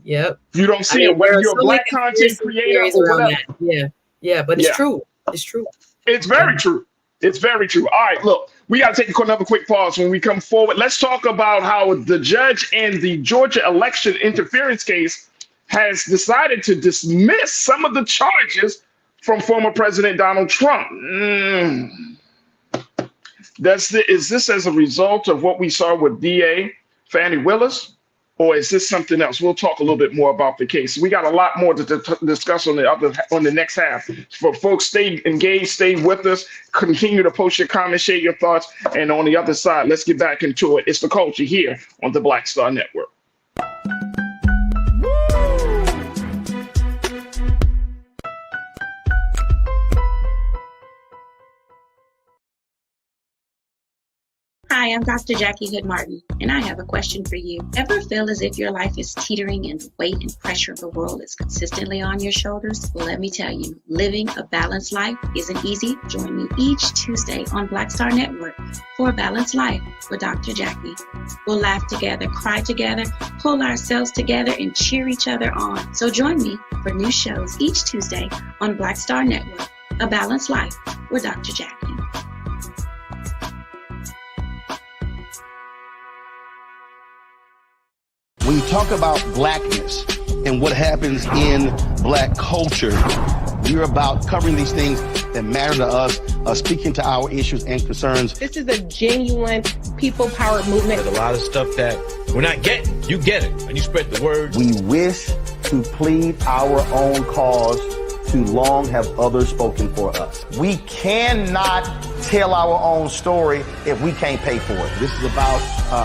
Yep. You don't see them, whether you're a Black content creator or whatever. Yeah, but it's true. It's true. It's very true. It's very true. All right, look, we got to take another quick pause. When we come forward, let's talk about how the judge in the Georgia election interference case has decided to dismiss some of the charges from former President Donald Trump. Is this as a result of what we saw with DA Fannie Willis, or is this something else? We'll talk a little bit more about the case. We got a lot more to discuss on the next half. For folks, stay engaged, stay with us, continue to post your comments, share your thoughts, and on the other side, let's get back into it. It's the culture here on the Black Star Network. Hi, I'm Dr. Jackie Hood Martin, and I have a question for you. Ever feel as if your life is teetering and the weight and pressure of the world is consistently on your shoulders? Well, let me tell you, living a balanced life isn't easy. Join me each Tuesday on Black Star Network for a Balanced Life with Dr. Jackie. We'll laugh together, cry together, pull ourselves together, and cheer each other on. So join me for new shows each Tuesday on Black Star Network, A Balanced Life with Dr. Jackie. When you talk about blackness and what happens in black culture, we're about covering these things that matter to us, speaking to our issues and concerns. This is a genuine people-powered movement. There's a lot of stuff that we're not getting. You get it, and you spread the word. We wish to plead our own cause. Too long have others spoken for us. We cannot tell our own story if we can't pay for it. This is about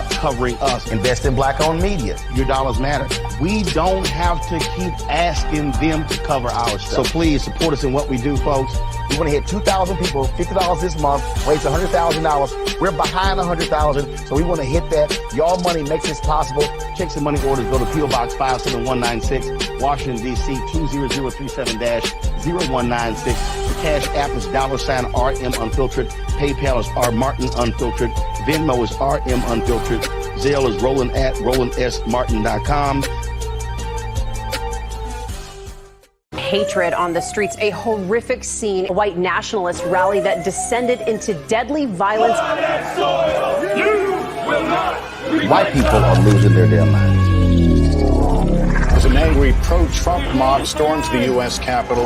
covering us. Invest in black-owned media. Your dollars matter. We don't have to keep asking them to cover our stuff. So please support us in what we do, folks. We want to hit 2,000 people, $50 this month, raise $100,000. We're behind 100,000, so we want to hit that. Your money makes this possible. Checks and money orders go to P.O. Box 57196, Washington, D.C. 20036-0196. The Cash App is $RM Unfiltered. PayPal is R Martin Unfiltered. Venmo is RM Unfiltered. Zelle is Roland at RolandSMartin.com. Hatred on the streets, a horrific scene, a white nationalist rally that descended into deadly violence. White people are losing their damn minds. As an angry pro-Trump mob storms the U.S. Capitol,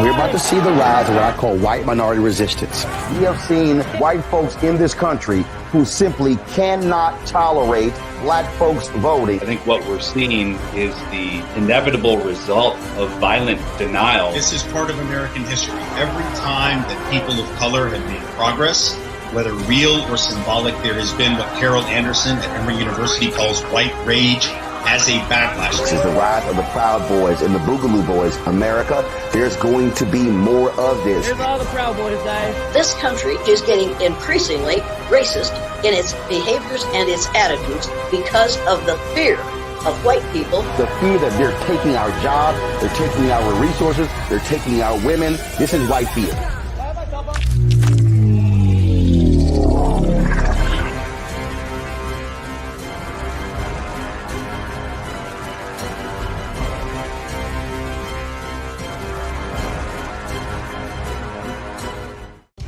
we're about to see the rise of what I call white minority resistance. We have seen white folks in this country who simply cannot tolerate black folks voting. I think what we're seeing is the inevitable result of violent denial. This is part of American history. Every time that people of color have made progress, whether real or symbolic, there has been what Carol Anderson at Emory University calls white rage as a backlash. This is the rise of the Proud Boys and the Boogaloo Boys. America, there's going to be more of this. There's all the Proud Boys, guys. This country is getting increasingly racist in its behaviors and its attitudes because of the fear of white people. The fear that they're taking our jobs, they're taking our resources, they're taking our women. This is white fear.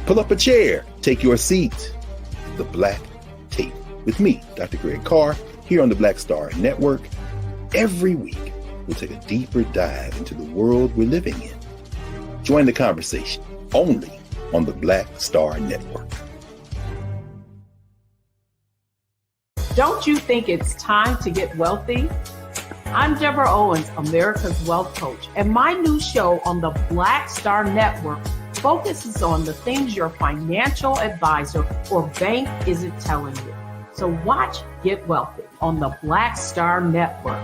Pull up a chair, take your seat. The Black Tape with me, Dr. Greg Carr, here on the Black Star Network. Every week, we'll take a deeper dive into the world we're living in. Join the conversation only on the Black Star Network. Don't you think it's time to get wealthy? I'm Deborah Owens, America's Wealth Coach, and my new show on the Black Star Network focuses on the things your financial advisor or bank isn't telling you. So watch Get Wealthy on the Black Star Network.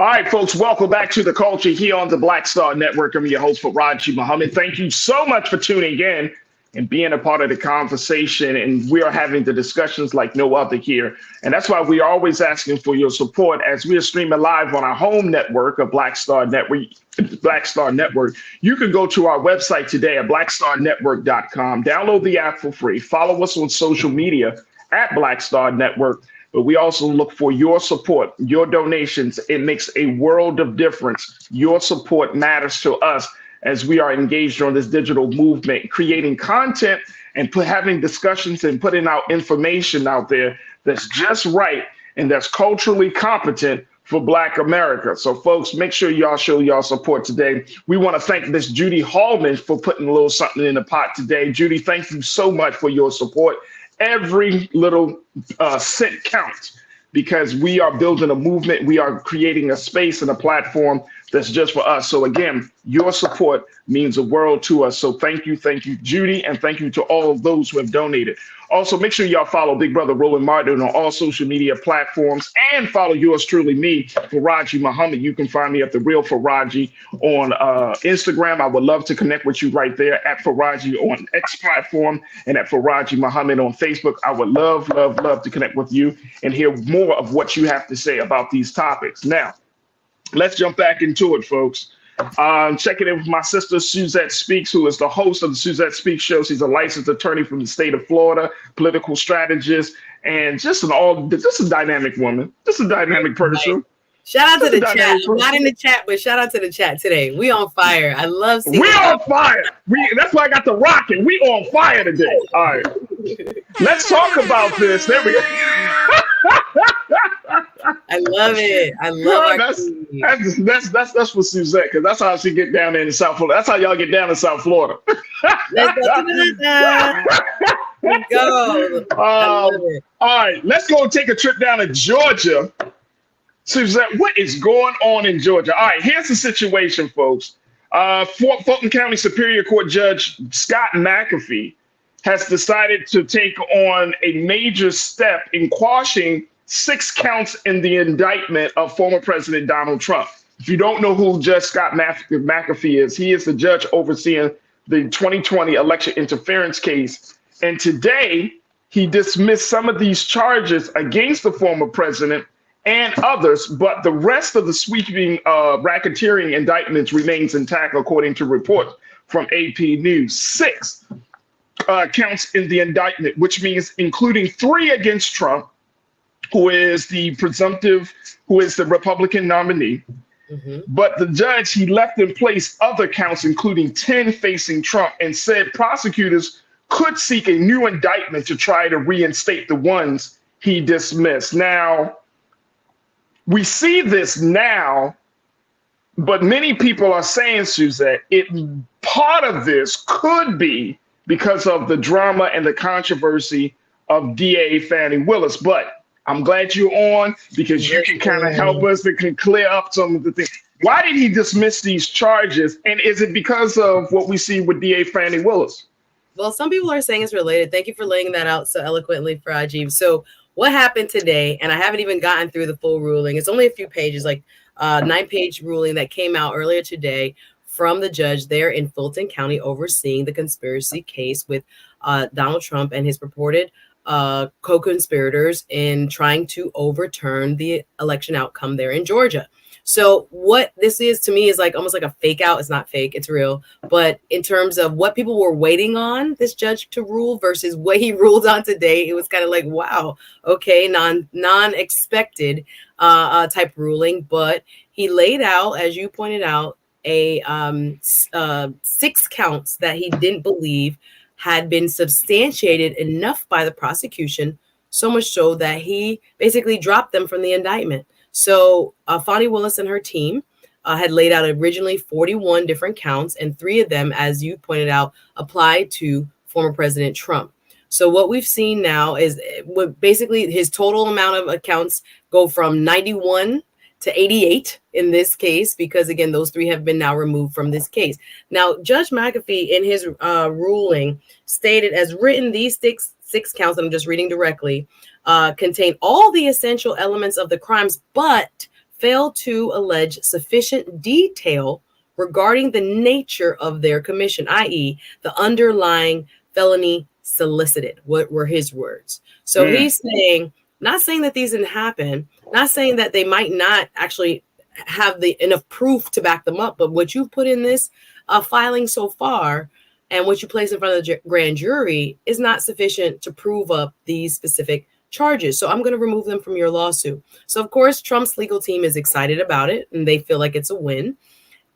All right, folks, welcome back to the culture here on the Black Star Network. I'm your host, Raji Muhammad. Thank you so much for tuning in and being a part of the conversation. And we are having the discussions like no other here. And that's why we are always asking for your support as we are streaming live on our home network of Black Star Network. You can go to our website today at blackstarnetwork.com. Download the app for free. Follow us on social media at Black Star Network. But we also look for your support, your donations. It makes a world of difference. Your support matters to us as we are engaged on this digital movement, creating content and having discussions and putting out information out there that's just right and that's culturally competent for Black America. So folks, make sure y'all show y'all support today. We want to thank Miss Judy Hallman for putting a little something in the pot today. Judy, thank you so much for your support. Every little cent counts because we are building a movement. We are creating a space and a platform that's just for us. So again, your support means the world to us. So thank you, Judy, and thank you to all of those who have donated. Also, make sure y'all follow Big Brother Roland Martin on all social media platforms and follow yours truly, me, Faraji Muhammad. You can find me at The Real Faraji on Instagram. I would love to connect with you right there at Faraji on X platform and at Faraji Muhammad on Facebook. I would love to connect with you and hear more of what you have to say about these topics. Now, let's jump back into it, folks. Checking in with my sister, Suzette Speaks, who is the host of the Suzette Speaks show. She's a licensed attorney from the state of Florida, political strategist, and just a dynamic woman, just a dynamic person. Shout out to the chat. I'm not in the chat, but shout out to the chat today. We on fire. I love seeing We on fire. That's why I got the rocket. We on fire today. All right. Let's talk about this. There we go. I love it. I love that's for Suzette, because that's how she get down there in South Florida. That's how y'all get down in South Florida. Let's go. All right, let's go take a trip down to Georgia. Suzette, what is going on in Georgia? All right, here's the situation, folks. Fulton County Superior Court Judge Scott McAfee has decided to take on a major step in quashing 6 counts in the indictment of former President Donald Trump. If you don't know who Judge Scott McAfee is, he is the judge overseeing the 2020 election interference case. And today, he dismissed some of these charges against the former president and others, but the rest of the sweeping racketeering indictments remains intact, according to reports from AP News. 6 counts in the indictment, which means including 3 against Trump, who is the Republican nominee. Mm-hmm. But the judge, he left in place other counts, including 10 facing Trump, and said prosecutors could seek a new indictment to try to reinstate the ones he dismissed. Now, we see this now, but many people are saying, Suzette, part of this could be because of the drama and the controversy of DA Fani Willis. But I'm glad you're on, because you can kind of help us to clear up some of the things. Why did he dismiss these charges? And is it because of what we see with DA Fani Willis? Well, some people are saying it's related. Thank you for laying that out so eloquently, Faraji. So what happened today, and I haven't even gotten through the full ruling. It's only a few pages, like 9-page ruling that came out earlier today from the judge there in Fulton County overseeing the conspiracy case with Donald Trump and his purported co-conspirators in trying to overturn the election outcome there in Georgia. So what this is to me is like almost like a fake out. It's not fake, it's real. But in terms of what people were waiting on this judge to rule versus what he ruled on today, it was kind of like, wow, okay, non-expected type ruling. But he laid out, as you pointed out, a 6 counts that he didn't believe had been substantiated enough by the prosecution, so much so that he basically dropped them from the indictment. So Fani Willis and her team had laid out originally 41 different counts, and 3 of them, as you pointed out, applied to former President Trump. So what we've seen now is basically his total amount of accounts go from 91 to 88 in this case, because again, those 3 have been now removed from this case. Now, Judge McAfee in his ruling stated, as written, these 6 counts, and I'm just reading directly, contain all the essential elements of the crimes, but fail to allege sufficient detail regarding the nature of their commission, i.e. the underlying felony solicited. What were his words? So he's saying, not saying that these didn't happen, not saying that they might not actually have the enough proof to back them up, but what you've put in this filing so far and what you place in front of the grand jury is not sufficient to prove up these specific charges. So I'm going to remove them from your lawsuit. So of course, Trump's legal team is excited about it and they feel like it's a win.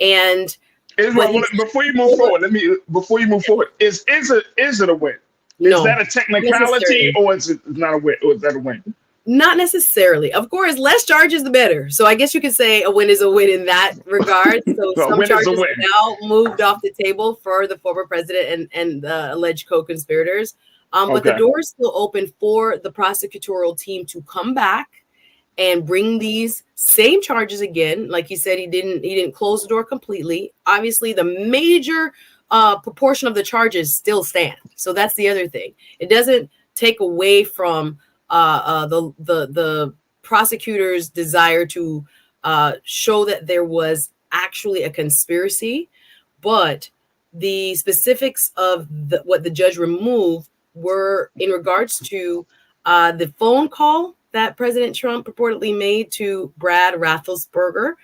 And before you move forward, is it a win? Is that a technicality or is it not a win? Or is that a win? Not necessarily. Of course, less charges, the better. So I guess you could say a win is a win in that regard. So some charges are now moved off the table for the former president and the alleged co-conspirators. But the door is still open for the prosecutorial team to come back and bring these same charges again. Like he said, he didn't close the door completely. Obviously, the major proportion of the charges still stand. So that's the other thing. It doesn't take away from the prosecutor's desire to show that there was actually a conspiracy, but the specifics of what the judge removed were in regards to the phone call that President Trump purportedly made to Brad Raffensperger,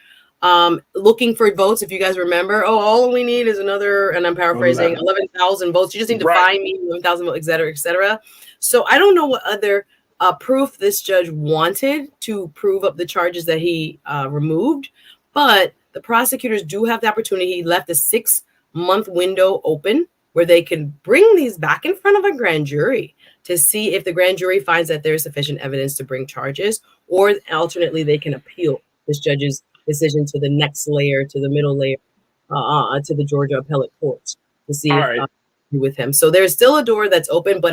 looking for votes. If you guys remember, all we need is another, and I'm paraphrasing, 11,000 votes. You just need to find me 11,000 votes, et cetera, et cetera. So I don't know what other proof this judge wanted to prove up the charges that he removed, but the prosecutors do have the opportunity. He left a 6-month window open where they can bring these back in front of a grand jury to see if the grand jury finds that there's sufficient evidence to bring charges, or alternately they can appeal this judge's decision to the next layer, to the middle layer, to the Georgia appellate courts to see with him. So there's still a door that's open, but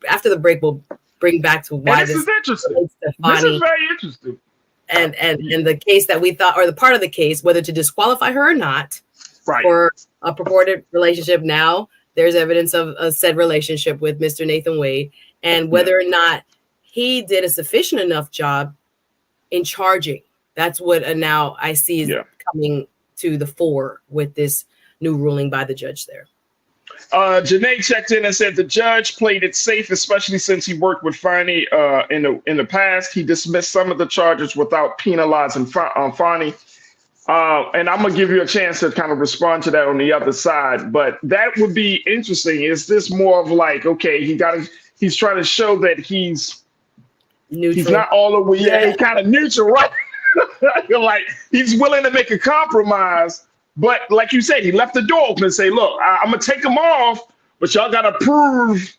after the break, we'll bring back to why this is interesting. This is very interesting. And the case that we thought, or the part of the case, whether to disqualify her or not, for a purported relationship. Now there's evidence of a said relationship with Mr. Nathan Wade, and whether or not he did a sufficient enough job in charging. That's what now I see is coming to the fore with this new ruling by the judge there. Janae checked in and said the judge played it safe, especially since he worked with Fani in the past. He dismissed some of the charges without penalizing Fani. And I'm going to give you a chance to kind of respond to that on the other side. But that would be interesting. Is this more of like, okay, he's trying to show that he's neutral. He's not all the way, he's kind of neutral, right? Like he's willing to make a compromise. But like you said, he left the door open and say, look, I'm going to take them off, but y'all got to prove,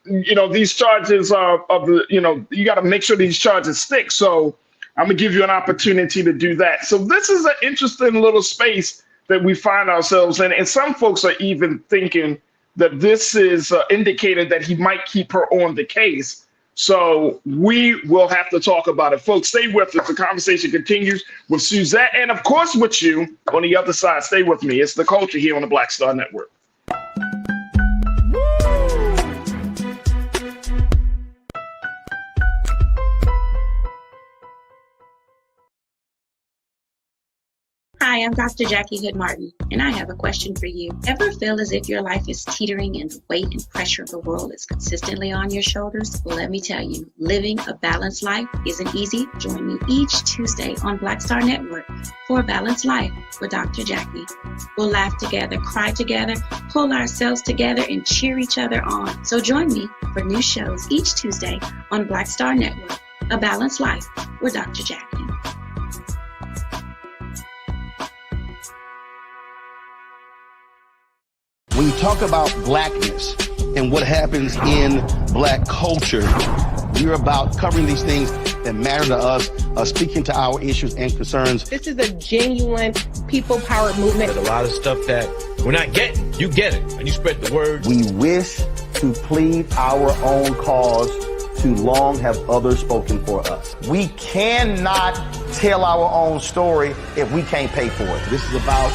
these charges of the, you got to make sure these charges stick. So I'm going to give you an opportunity to do that. So this is an interesting little space that we find ourselves in. And some folks are even thinking that this is indicated that he might keep her on the case. So we will have to talk about it. Folks, stay with us. The conversation continues with Suzette and, of course, with you on the other side. Stay with me. It's The Culture here on the Black Star Network. Hi, I'm Dr. Jackie Hood Martin, and I have a question for you. Ever feel as if your life is teetering and the weight and pressure of the world is consistently on your shoulders? Well, let me tell you, living a balanced life isn't easy. Join me each Tuesday on Black Star Network for A Balanced Life with Dr. Jackie. We'll laugh together, cry together, pull ourselves together, and cheer each other on. So join me for new shows each Tuesday on Black Star Network, A Balanced Life with Dr. Jackie. When you talk about blackness and what happens in black culture, we're about covering these things that matter to us, speaking to our issues and concerns. This is a genuine people-powered movement. There's a lot of stuff that we're not getting. You get it, and you spread the word. We wish to plead our own cause. Too long have others spoken for us. We cannot tell our own story if we can't pay for it. This is about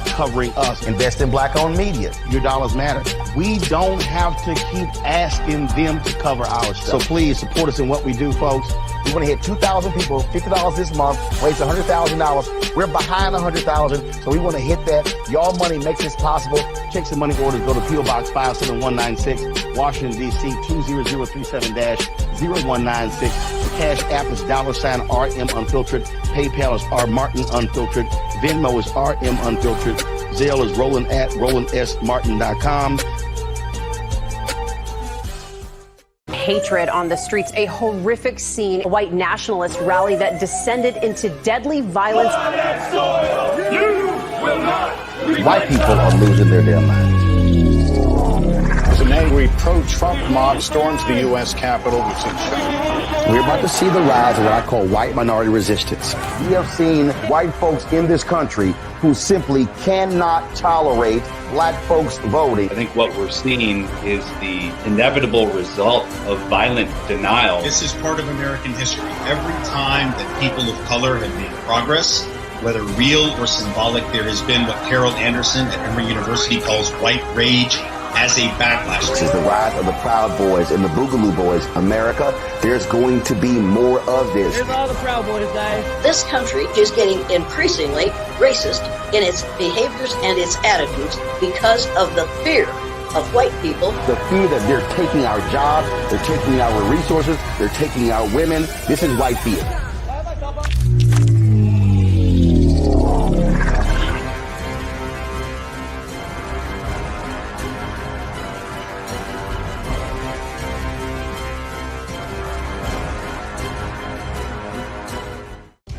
covering us. Invest in black-owned media. Your dollars matter. We don't have to keep asking them to cover our stuff. So please support us in what we do, folks. We want to hit 2,000 people, $50 this month, raise $100,000. We're behind $100,000, so we want to hit that. Y'all money makes this possible. Checks and money orders go to PO Box 57196, Washington, D.C. 20037-0196. The Cash App is $RM Unfiltered. PayPal is R Martin Unfiltered. Venmo is RM Unfiltered. Zelle is Roland at RolandSMartin.com. Hatred on the streets, a horrific scene, a white nationalist rally that descended into deadly violence. White people are losing their damn minds. As an angry pro-Trump mob storms the U.S. Capitol, we've seen We're about to see the rise of what I call white minority resistance. We have seen white folks in this country who simply cannot tolerate black folks voting. I think what we're seeing is the inevitable result of violent denial. This is part of American history. Every time that people of color have made progress, whether real or symbolic, there has been what Carol Anderson at Emory University calls white rage as a backlash. This is the rise of the Proud Boys and the Boogaloo Boys. America, there's going to be more of this. There's all the Proud Boys, guys. This country is getting increasingly racist in its behaviors and its attitudes because of the fear of white people. The fear that they're taking our jobs, they're taking our resources, they're taking our women. This is white fear.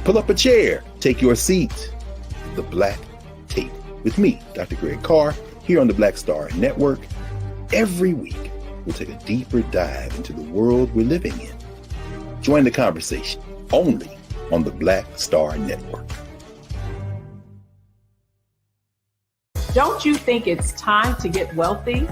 Pull up a chair, take your seat. The Black Tape with me, Dr. Greg Carr, here on the Black Star Network. Every week, we'll take a deeper dive into the world we're living in. Join the conversation only on the Black Star Network. Don't you think it's time to get wealthy?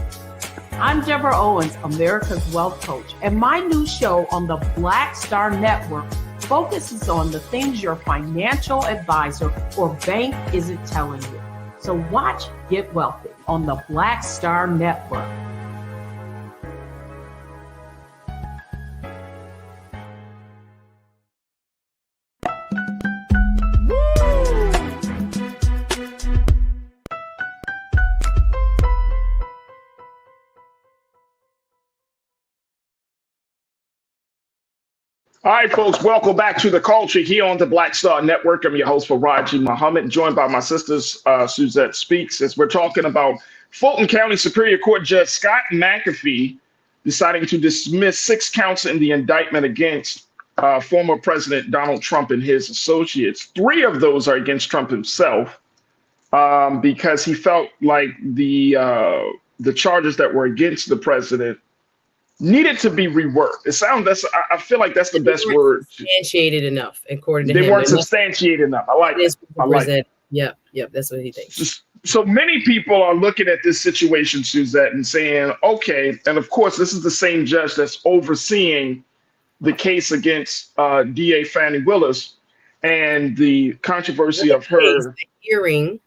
I'm Deborah Owens, America's Wealth Coach, and my new show on the Black Star Network focuses on the things your financial advisor or bank isn't telling you. So watch Get Wealthy on the Black Star Network. All right, folks, welcome back to The Culture here on the Black Star Network. I'm your host, Faraji Muhammad, joined by my sisters, Suzette Speaks, as we're talking about Fulton County Superior Court Judge Scott McAfee deciding to dismiss 6 counts in the indictment against former President Donald Trump and his associates. 3 of those are against Trump himself because he felt like the charges that were against the president needed to be reworked. I feel like that's the best word. Substantiated enough, according to him. They weren't substantiated enough. I like it. Yep, that's what he thinks. So many people are looking at this situation, Suzette, and saying, okay, and of course, this is the same judge that's overseeing the case against DA Fani Willis and the controversy of her. The hearing.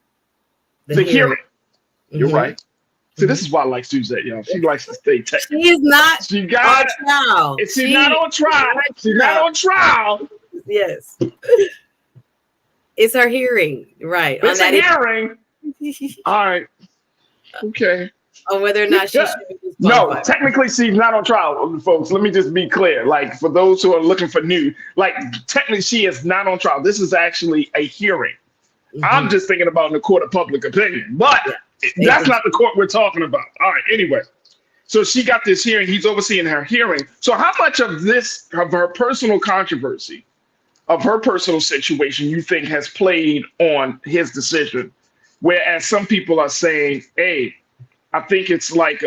The hearing. You're right. See, this is why I like Suzette, y'all. She likes to stay technical. She is not on trial. She's not on trial. She's not on trial. Yes. It's her hearing, right? It's a hearing. All right. Okay. On whether or not she should be disqualified. No, technically she's not on trial, folks. Let me just be clear. Like, for those who are looking for news, like, technically she is not on trial. This is actually a hearing. I'm just thinking about in the court of public opinion, but that's not the court we're talking about. All right, anyway. So she got this hearing. He's overseeing her hearing. So how much of her personal controversy, of her personal situation, you think has played on his decision? Whereas some people are saying, hey, I think it's like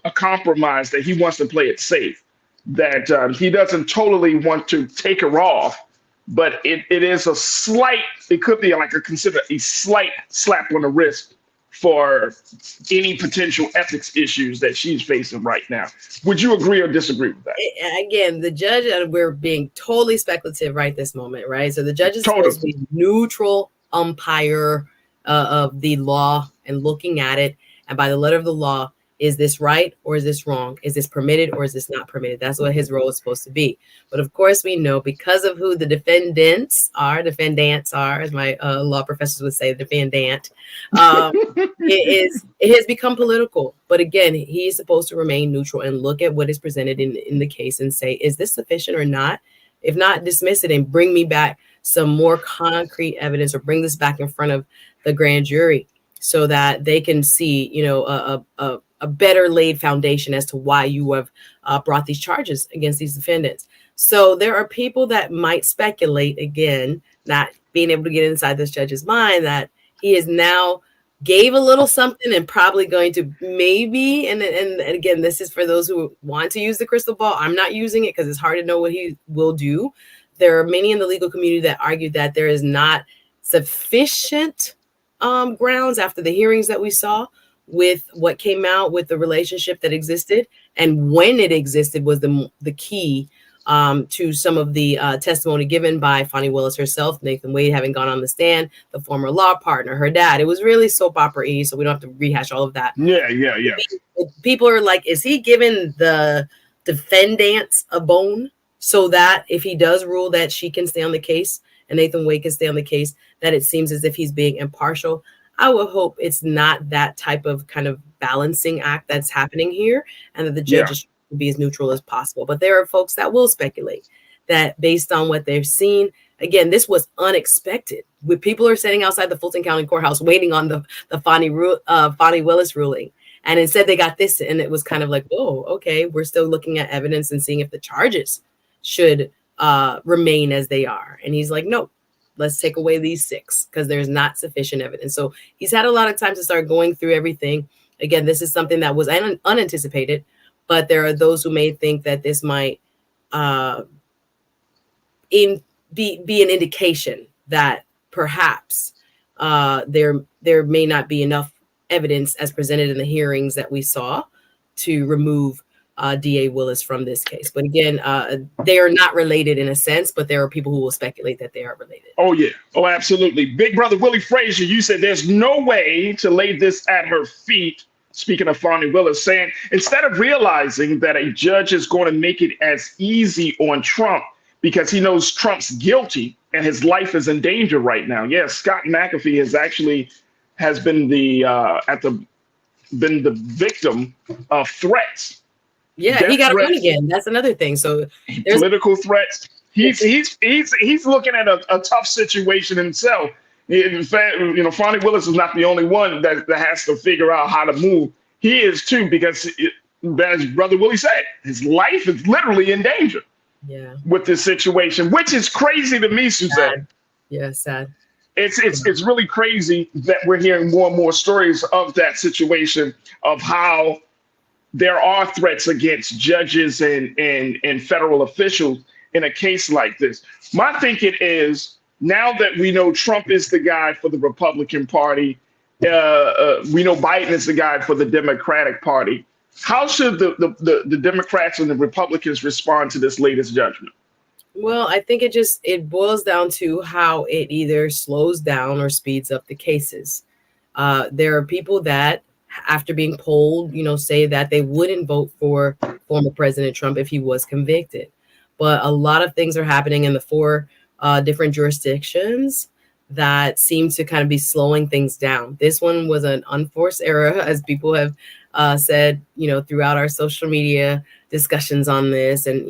a compromise that he wants to play it safe, that he doesn't totally want to take her off, but it is a slight, it could be like consider a slight slap on the wrist for any potential ethics issues that she's facing right now. Would you agree or disagree with that? Again, the judge, and we're being totally speculative right this moment, right? So the judge is supposed to be neutral umpire of the law and looking at it. And by the letter of the law, Is this right or is this wrong? Is this permitted or is this not permitted? That's what his role is supposed to be. But of course, we know because of who the defendants are, as my law professors would say, defendant, it has become political. But again, he's supposed to remain neutral and look at what is presented in the case and say, is this sufficient or not? If not, dismiss it and bring me back some more concrete evidence, or bring this back in front of the grand jury so that they can see, a better laid foundation as to why you have brought these charges against these defendants. So there are people that might speculate, again, not being able to get inside this judge's mind, that he is now gave a little something and probably going to maybe, and again, this is for those who want to use the crystal ball. I'm not using it because it's hard to know what he will do. There are many in the legal community that argue that there is not sufficient grounds after the hearings that we saw with what came out with the relationship that existed, and when it existed was the key to some of the testimony given by Fani Willis herself, Nathan Wade having gone on the stand, the former law partner, her dad. It was really soap opera-y, so we don't have to rehash all of that. Yeah. People are like, is he giving the defendants a bone so that if he does rule that she can stay on the case and Nathan Wade can stay on the case, that it seems as if he's being impartial? I would hope it's not that type of kind of balancing act that's happening here, and that the judges should be as neutral as possible. But there are folks that will speculate that based on what they've seen, again, this was unexpected. When people are sitting outside the Fulton County Courthouse waiting on the Fani Willis ruling, and instead they got this, and it was kind of like, oh, okay, we're still looking at evidence and seeing if the charges should remain as they are. And he's like, no, let's take away these 6 because there's not sufficient evidence. So he's had a lot of time to start going through everything. Again, this is something that was unanticipated, but there are those who may think that this might be an indication that perhaps there may not be enough evidence as presented in the hearings that we saw to remove DA Willis from this case. But again, they are not related in a sense, but there are people who will speculate that they are related. Oh, yeah. Oh, absolutely. Big brother Willie Frazier, you said there's no way to lay this at her feet. Speaking of Fani Willis, saying instead of realizing that a judge is going to make it as easy on Trump because he knows Trump's guilty and his life is in danger right now. Yes, Scott McAfee has been the victim of threats. Yeah, he got to run again. That's another thing. So political threats. He's looking at a tough situation himself. In fact, Fani Willis is not the only one that has to figure out how to move. He is too, because as Brother Willie said, his life is literally in danger. Yeah. With this situation, which is crazy to me, Suzanne. Yeah, sad. It's really crazy that we're hearing more and more stories of that situation, of how there are threats against judges and federal officials in a case like this. My thinking is, now that we know Trump is the guy for the Republican Party, we know Biden is the guy for the Democratic Party. How should the Democrats and the Republicans respond to this latest judgment? Well, I think it boils down to how it either slows down or speeds up the cases. There are people that, after being polled, say that they wouldn't vote for former President Trump if he was convicted. But a lot of things are happening in the 4 different jurisdictions that seem to kind of be slowing things down. This one was an unforced error, as people have said, throughout our social media discussions on this. And,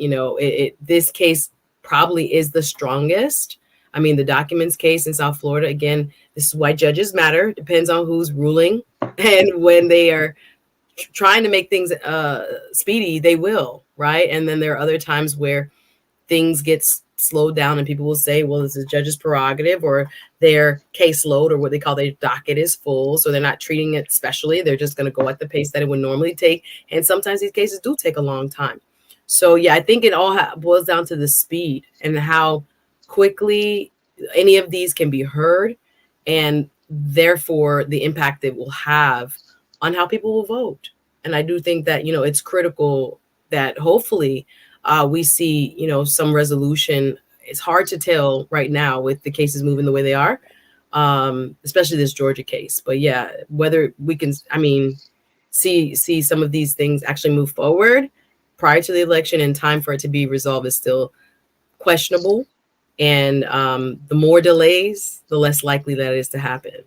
this case probably is the strongest. I mean, the documents case in South Florida, again, this is why judges matter. Depends on who's ruling. And when they are trying to make things speedy, they will, right? And then there are other times where things get slowed down and people will say, well, this is a judge's prerogative, or their caseload, or what they call their docket, is full. So they're not treating it specially. They're just going to go at the pace that it would normally take. And sometimes these cases do take a long time. So, yeah, I think it all boils down to the speed and how quickly any of these can be heard, and therefore the impact it will have on how people will vote. And I do think that, it's critical that hopefully we see, some resolution. It's hard to tell right now with the cases moving the way they are, especially this Georgia case. But yeah, whether we can, see some of these things actually move forward prior to the election, and time for it to be resolved is still questionable. And the more delays, the less likely that is to happen.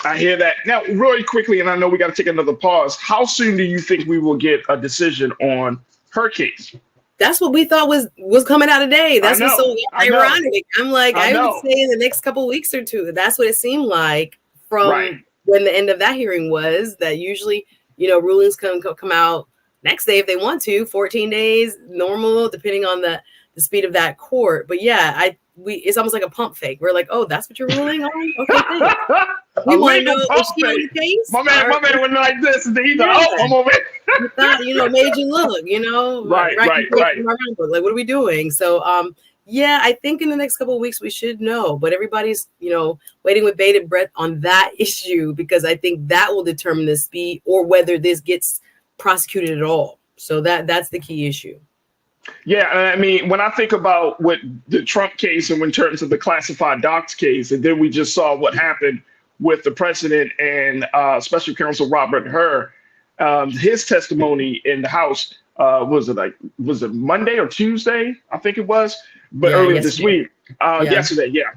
I hear that. Now, really quickly, and I know we got to take another pause. How soon do you think we will get a decision on her case? That's what we thought was coming out today. That's what's so ironic. I'm like, I would say in the next couple of weeks or two. That's what it seemed like from when the end of that hearing was. That usually, rulings come out next day if they want to. 14 days, normal, depending on the speed of that court. But yeah, it's almost like a pump fake. We're like, oh, that's what you're ruling on? Okay, thanks. We want to know if she on the case. My man went like this, and he's like, oh, I'm over it. You thought, made you look, Right. Like, what are we doing? So, yeah, I think in the next couple of weeks we should know, but everybody's, waiting with bated breath on that issue, because I think that will determine the speed or whether this gets prosecuted at all. So that's the key issue. Yeah, I mean, when I think about what the Trump case and in terms of the classified docs case, and then we just saw what happened with the president and Special Counsel Robert Hur, his testimony in the House, was it Monday or Tuesday? I think it was, but earlier this week, yesterday. Yeah.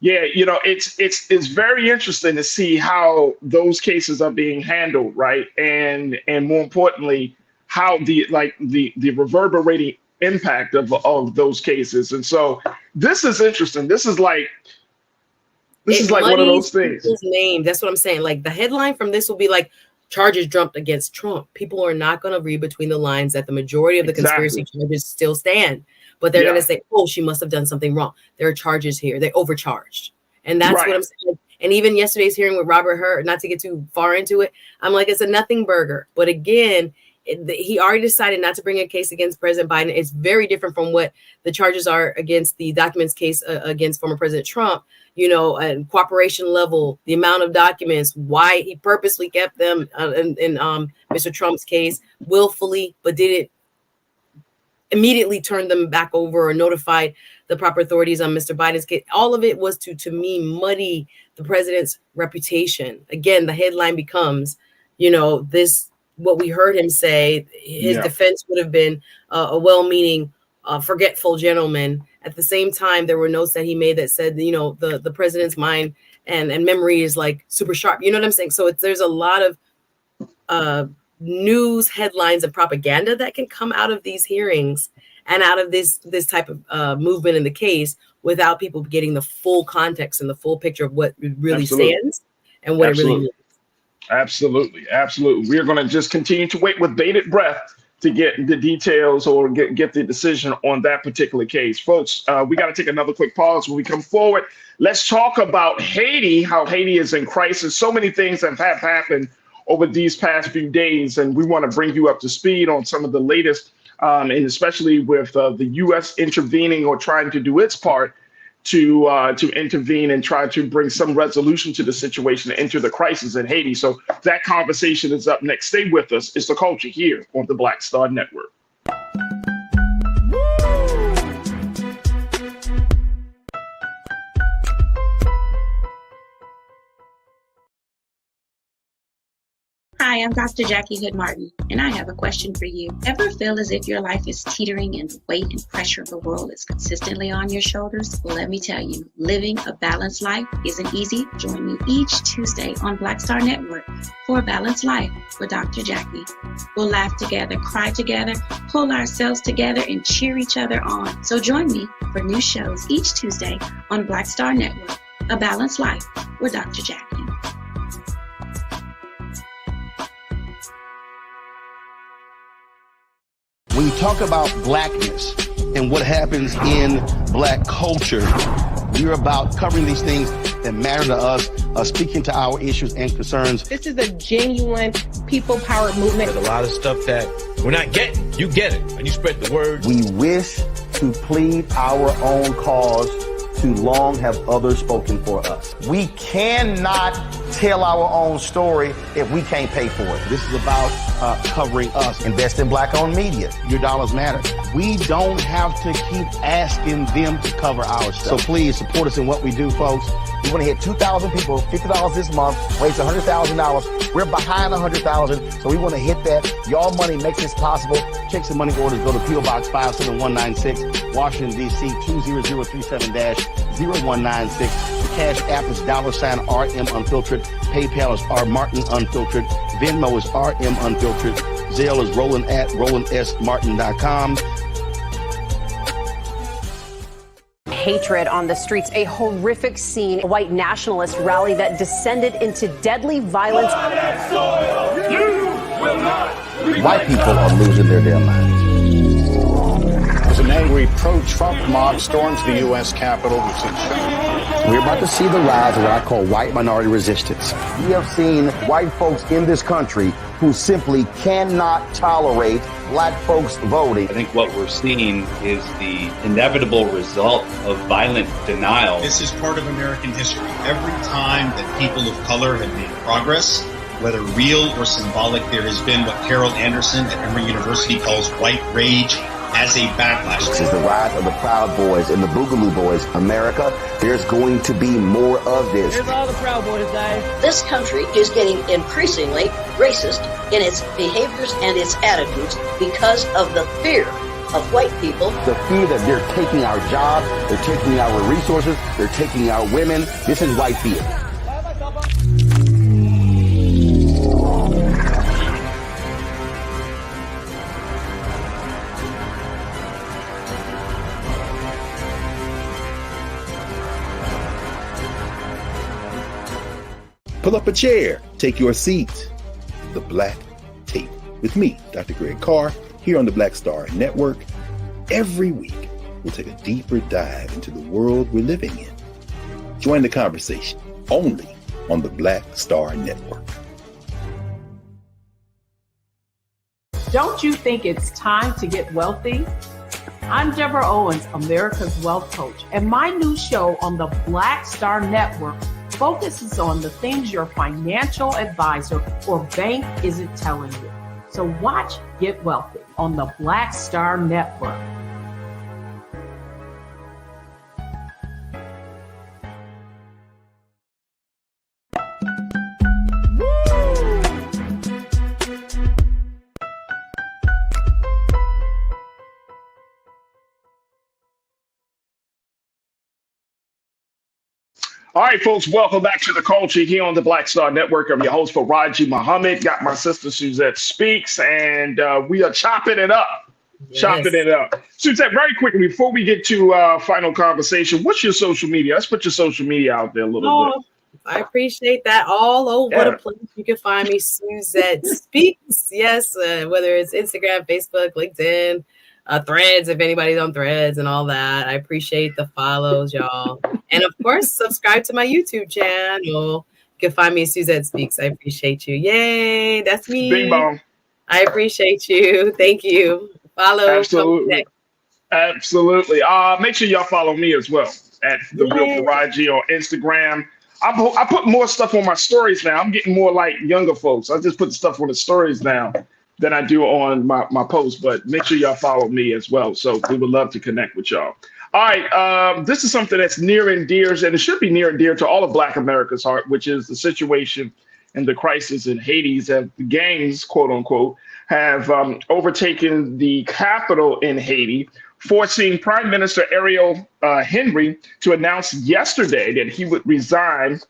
It's very interesting to see how those cases are being handled, right? And more importantly, how the reverberating impact of those cases. And so this is interesting. This is like one of those things. Name. That's what I'm saying. Like, the headline from this will be like, charges jumped against Trump. People are not going to read between the lines that the majority of the conspiracy charges still stand, but they're going to say, oh, she must have done something wrong. There are charges here. They overcharged. And that's what I'm saying. And even yesterday's hearing with Robert Hur, not to get too far into it, I'm like, it's a nothing burger. But again, he already decided not to bring a case against President Biden. It's very different from what the charges are against the documents case against former President Trump, and cooperation level, the amount of documents, why he purposely kept them in Mr. Trump's case willfully, but didn't immediately turn them back over or notified the proper authorities on Mr. Biden's case. All of it was to me muddy the president's reputation. Again, the headline becomes, what we heard him say. His defense would have been a well-meaning, forgetful gentleman. At the same time, there were notes that he made that said, the president's mind and memory is like super sharp. You know what I'm saying? So there's a lot of news headlines and propaganda that can come out of these hearings and out of this type of movement in the case without people getting the full context and the full picture of what really stands and what it really means. Absolutely. We are going to just continue to wait with bated breath to get the details or get the decision on that particular case. Folks, we got to take another quick pause. When we come forward, let's talk about Haiti, how Haiti is in crisis. So many things have happened over these past few days, and we want to bring you up to speed on some of the latest, and especially with the U.S. intervening or trying to do its part to intervene and try to bring some resolution to the situation, enter the crisis in Haiti. So that conversation is up next. Stay with us. It's The Culture here on the Black Star Network. Hi, I'm Dr. Jackie Hood Martin, and I have a question for you. Ever feel as if your life is teetering and the weight and pressure of the world is consistently on your shoulders? Well, let me tell you, living a balanced life isn't easy. Join me each Tuesday on Black Star Network for A Balanced Life with Dr. Jackie. We'll laugh together, cry together, pull ourselves together, and cheer each other on. So join me for new shows each Tuesday on Black Star Network, A Balanced Life with Dr. Jackie. When you talk about blackness and what happens in black culture, we're about covering these things that matter to us, speaking to our issues and concerns. This is a genuine people-powered movement. There's a lot of stuff that we're not getting. You get it, and you spread the word. We wish to plead our own cause Too long have others spoken for us. We cannot tell our own story if we can't pay for it. This is about covering us. Invest in black-owned media. Your dollars matter. We don't have to keep asking them to cover our stuff. So please support us in what we do, folks. We want to hit 2,000 people, $50 this month, raise $100,000. We're behind 100,000, so we want to hit that. Y'all money makes this possible. Checks and money orders go to P.O. Box 57196, Washington, D.C. 20037-0196. The Cash App is $RM Unfiltered. PayPal is R Martin Unfiltered. Venmo is RM Unfiltered. Zelle is Roland at RolandSMartin.com. Hatred on the streets, a horrific scene, a white nationalist rally that descended into deadly violence. White people are losing their damn minds. As an angry pro-Trump mob storms the U.S. Capitol, we're about to see the rise of what I call white minority resistance. We have seen white folks in this country who simply cannot tolerate black folks voting. I think what we're seeing is the inevitable result of violent denial. This is part of American history. Every time that people of color have made progress, whether real or symbolic, there has been what Carol Anderson at Emory University calls white rage as a backlash. This is the rise of the Proud Boys and the Boogaloo Boys. America, there's going to be more of this. Here's all the Proud Boys, guys. This country is getting increasingly racist in its behaviors and its attitudes because of the fear of white people. The fear that they're taking our jobs, they're taking our resources, they're taking our women. This is white fear. Pull up a chair, take your seat. The Black Tape with me, Dr. Greg Carr, here on the Black Star Network. Every week, we'll take a deeper dive into the world we're living in. Join the conversation only on the Black Star Network. Don't you think it's time to get wealthy? I'm Deborah Owens, America's Wealth Coach, and my new show on the Black Star Network focuses on the things your financial advisor or bank isn't telling you. So watch Get Wealthy on the Black Star Network. All right, folks, welcome back to The Culture here on the Black Star Network. I'm your host, Raji Muhammad. Got my sister, Suzette Speaks, and we are chopping it up. Yes. Chopping it up. Suzette, very quickly, before we get to final conversation, what's your social media? Let's put your social media out there a little bit. I appreciate that. All over the place. You can find me, Suzette Speaks. Yes, whether it's Instagram, Facebook, LinkedIn, Threads, if anybody's on Threads and all that. I appreciate the follows, y'all. And of course, subscribe to my YouTube channel. You can find me, Suzette Speaks. I appreciate you. Yay, that's me. Bing bong. I appreciate you. Thank you. Follow. Absolutely. Absolutely. Make sure y'all follow me as well at The Real Raji on Instagram. I put more stuff on my stories now. I'm getting more like younger folks. I just put stuff on the stories now than I do on my posts, but make sure y'all follow me as well. So we would love to connect with y'all. All right, this is something that's near and dear, and it should be near and dear to all of Black America's heart, which is the situation and the crisis in Haiti. The gangs, quote unquote, have overtaken the capital in Haiti, forcing Prime Minister Ariel Henry to announce yesterday that he would resign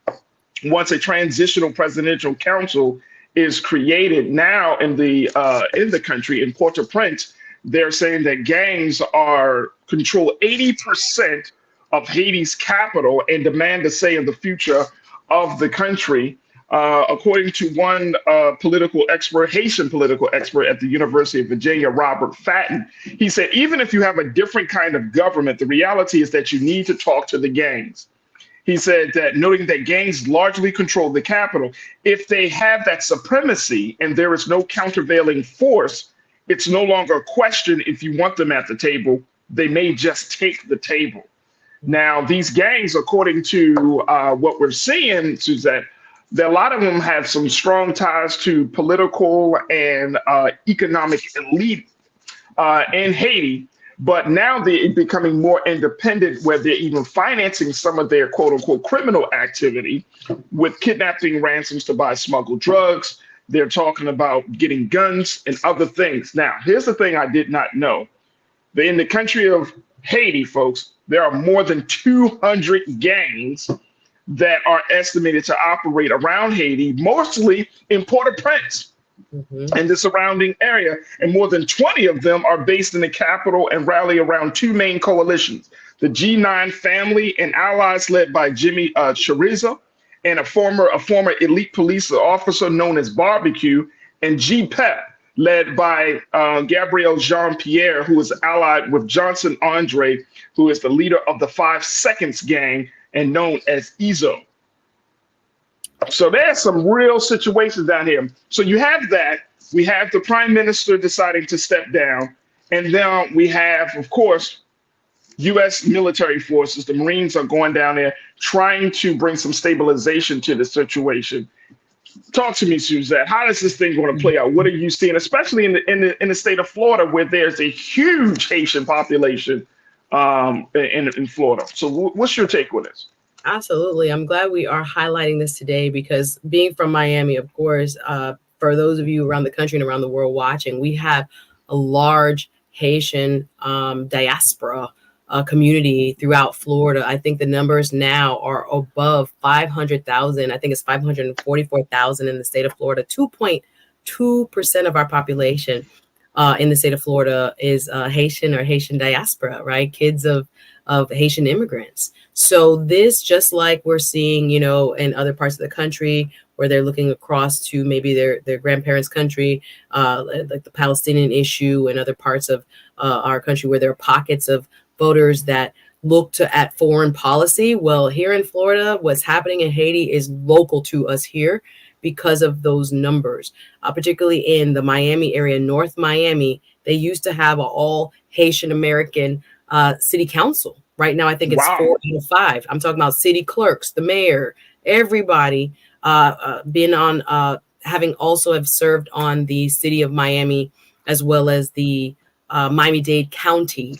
once a transitional presidential council is created. Now in the country, in Port-au-Prince, they're saying that gangs control 80% of Haiti's capital and demand a say in the future of the country. According to one Haitian political expert at the University of Virginia, Robert Fatton, he said, even if you have a different kind of government, the reality is that you need to talk to the gangs. He said that, noting that gangs largely control the capital, if they have that supremacy and there is no countervailing force, it's no longer a question if you want them at the table. They may just take the table. Now, these gangs, according to what we're seeing, Suzette, that a lot of them have some strong ties to political and economic elite in Haiti. But now they're becoming more independent, where they're even financing some of their quote unquote criminal activity with kidnapping ransoms to buy smuggled drugs. They're talking about getting guns and other things. Now, here's the thing I did not know. In the country of Haiti, folks, there are more than 200 gangs that are estimated to operate around Haiti, mostly in Port-au-Prince and the surrounding area. And more than 20 of them are based in the capital and rally around two main coalitions, the G9 family and allies led by Jimmy Chiriza, and a former elite police officer known as Barbecue, and G-PEP, led by Gabriel Jean-Pierre, who is allied with Johnson Andre, who is the leader of the 5 Seconds gang and known as EZO. So there's some real situations down here. So you have that. We have the prime minister deciding to step down. And then we have, of course, U.S. military forces. The Marines are going down there trying to bring some stabilization to the situation. Talk to me, Suzette. How is this thing going to play out? What are you seeing, especially in the state of Florida, where there's a huge Haitian population in Florida? So what's your take on this? Absolutely. I'm glad we are highlighting this today because being from Miami, of course, for those of you around the country and around the world watching, we have a large Haitian diaspora community throughout Florida. I think the numbers now are above 500,000. I think it's 544,000 in the state of Florida. 2.2% of our population in the state of Florida is Haitian or Haitian diaspora, right? Kids of Haitian immigrants. So this, just like we're seeing, you know, in other parts of the country where they're looking across to maybe their grandparents' country, like the Palestinian issue and other parts of our country where there are pockets of voters that look at foreign policy. Well, here in Florida, what's happening in Haiti is local to us here because of those numbers, particularly in the Miami area, North Miami. They used to have an all Haitian American city council. Right now, I think it's 4 out of 5. I'm talking about city clerks, the mayor, everybody been on, having also have served on the city of Miami, as well as the Miami-Dade County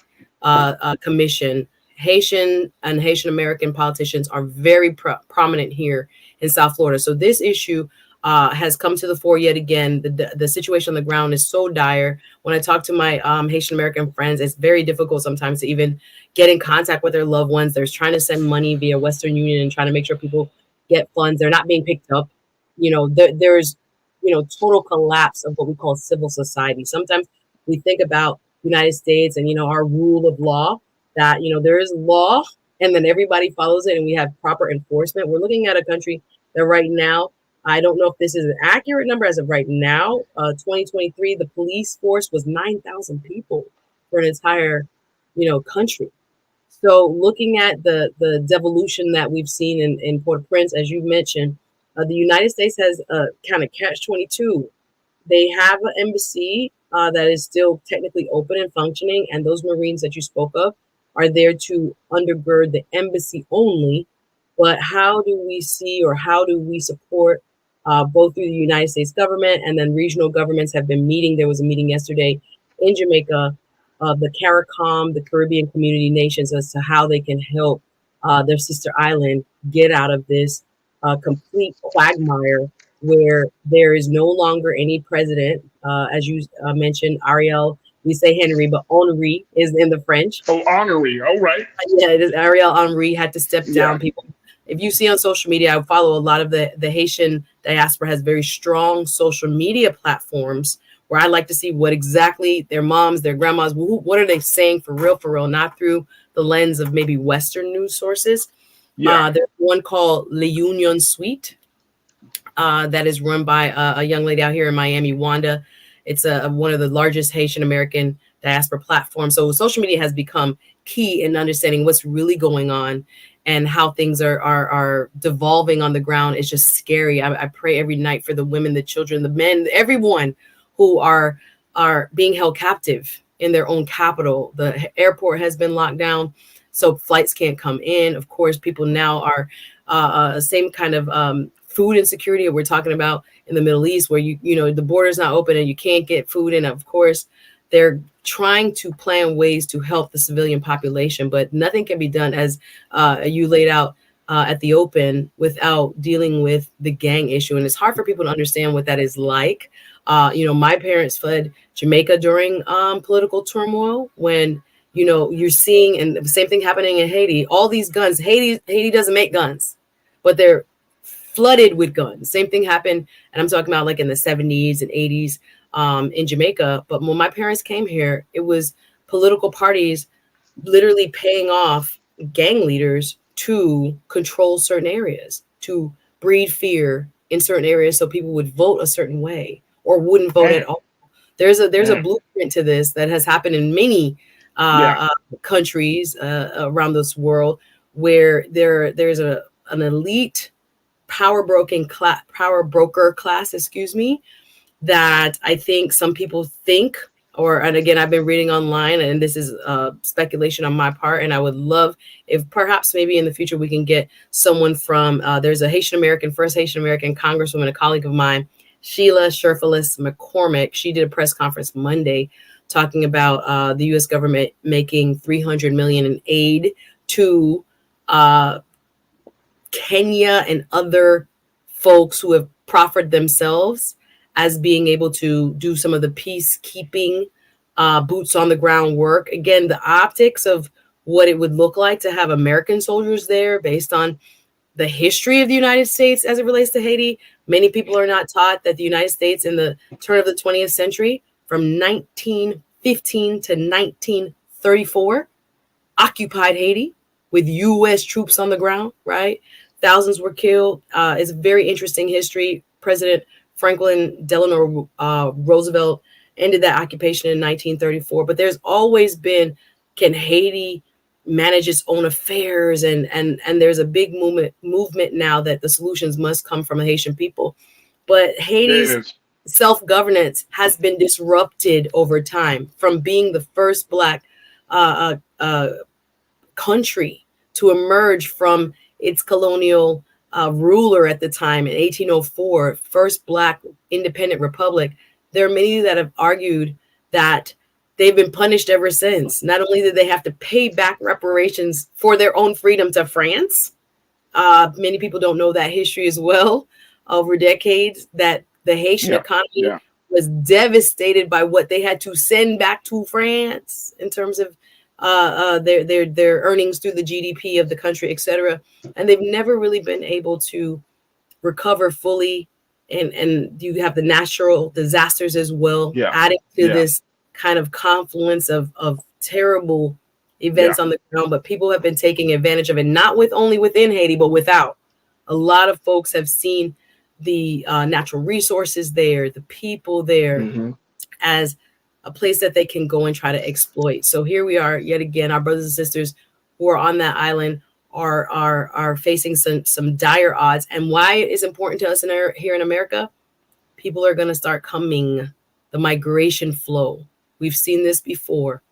Commission. Haitian and Haitian American politicians are very prominent here in South Florida. So this issue has come to the fore yet again. The situation on the ground is so dire. When I talk to my Haitian American friends, it's very difficult sometimes to even get in contact with their loved ones. They're trying to send money via Western Union and trying to make sure people get funds. They're not being picked up. You know, there's, you know, total collapse of what we call civil society. Sometimes we think about the United States and, you know, our rule of law, that, you know, there is law and then everybody follows it and we have proper enforcement. We're looking at a country that right now, I don't know if this is an accurate number as of right now, 2023, the police force was 9,000 people for an entire, you know, country. So looking at the devolution that we've seen in Port-au-Prince, as you mentioned, the United States has a kind of catch-22. They have an embassy that is still technically open and functioning, and those Marines that you spoke of are there to undergird the embassy only. But how do we see, or how do we support both through the United States government and then regional governments have been meeting? There was a meeting yesterday in Jamaica of the CARICOM, the Caribbean Community Nations, as to how they can help their sister island get out of this complete quagmire where there is no longer any president. As you mentioned, Ariel, we say Henry, but Henri is in the French. Oh, Henri. All right. Yeah, it is. Ariel Henry had to step down. People, if you see on social media, I follow a lot of the Haitian diaspora has very strong social media platforms where I like to see what exactly their moms, their grandmas, what are they saying for real, not through the lens of maybe Western news sources. There's one called Le Union Suite that is run by a young lady out here in Miami, Wanda. It's one of the largest Haitian American diaspora platforms. So social media has become key in understanding what's really going on and how things are devolving on the ground. It's just scary. I pray every night for the women, the children, the men, everyone who are being held captive in their own capital. The airport has been locked down. so flights can't come in. Of course, people now are same kind of food insecurity that we're talking about in the Middle East, where you know the border's not open and you can't get food in. Of course, they're trying to plan ways to help the civilian population, but nothing can be done, as you laid out at the open, without dealing with the gang issue. And it's hard for people to understand what that is like. You know, my parents fled Jamaica during political turmoil, when, you know, you're seeing, and the same thing happening in Haiti, all these guns. Haiti doesn't make guns, but they're flooded with guns. Same thing happened, and I'm talking about like in the 70s and 80s in Jamaica. But when my parents came here, it was political parties literally paying off gang leaders to control certain areas, to breed fear in certain areas, so people would vote a certain way or wouldn't vote at all. There's a blueprint to this that has happened in many countries around this world, where there's an elite power broker class, that I think some people think, and again, I've been reading online, and this is speculation on my part, and I would love if perhaps maybe in the future we can get someone from, there's a first Haitian American Congresswoman, a colleague of mine, Sheila Sherfilis McCormick. She did a press conference Monday talking about the U.S. government making $300 million in aid to Kenya and other folks who have proffered themselves as being able to do some of the peacekeeping, boots on the ground work. Again, the optics of what it would look like to have American soldiers there, based on the history of the United States as it relates to Haiti. Many people are not taught that the United States in the turn of the 20th century, from 1915 to 1934, occupied Haiti with U.S. troops on the ground, right? Thousands were killed. It's a very interesting history. President Franklin Delano Roosevelt ended that occupation in 1934. But there's always been, can Haiti manage its own affairs? And there's a big movement now that the solutions must come from the Haitian people. But Haiti's self-governance has been disrupted over time, from being the first Black country to emerge from its colonial ruler at the time in 1804, first Black independent republic. There are many that have argued that they've been punished ever since. Not only did they have to pay back reparations for their own freedom to France, many people don't know that history as well, over decades, that the Haitian economy was devastated by what they had to send back to France in terms of their earnings through the GDP of the country, etc. And they've never really been able to recover fully. And you have the natural disasters as well, adding to this kind of confluence of terrible events on the ground. But people have been taking advantage of it, not only within Haiti, but without. A lot of folks have seen the natural resources there, the people there, as a place that they can go and try to exploit. So here we are yet again. Our brothers and sisters who are on that island are facing some dire odds. And why it is important to us here in America, people are going to start coming. The migration flow. We've seen this before.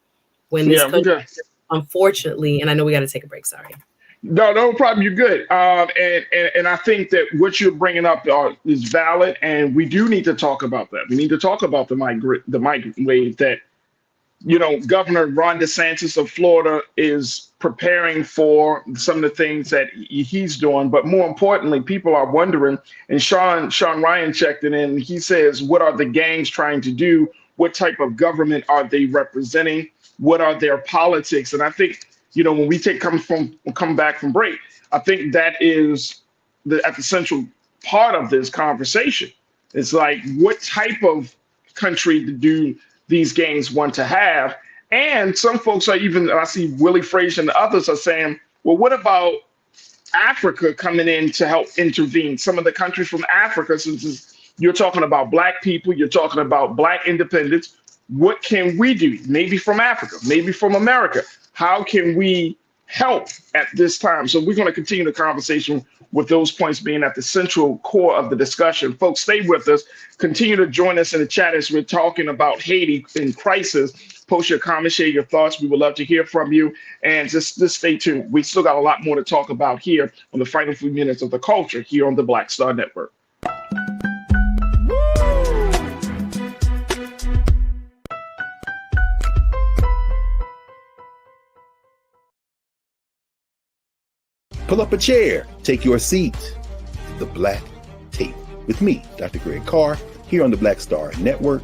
When this country, unfortunately, and I know we got to take a break. Sorry. No problem. You're good. And I think that what you're bringing up is valid, and we do need to talk about that. We need to talk about the migrant wave that, you know, Governor Ron DeSantis of Florida is preparing for, some of the things that he's doing. But more importantly, people are wondering, and Sean Ryan checked it in. He says, what are the gangs trying to do? What type of government are they representing? What are their politics? And I think, you know, when we come back from break, I think that is at the central part of this conversation. It's like, what type of country do these gangs want to have? And some folks are even, I see Willie Frazier and others are saying, well, what about Africa coming in to help intervene? Some of the countries from Africa, since you're talking about Black people, you're talking about Black independence, what can we do? Maybe from Africa, maybe from America. How can we help at this time? So we're going to continue the conversation with those points being at the central core of the discussion. Folks, stay with us. Continue to join us in the chat as we're talking about Haiti in crisis. Post your comments, share your thoughts. We would love to hear from you. And just stay tuned. We still got a lot more to talk about here on the final few minutes of the culture here on the Black Star Network. Pull up a chair, take your seat to the Black Tape with me, Dr. Greg Carr, here on the Black Star Network.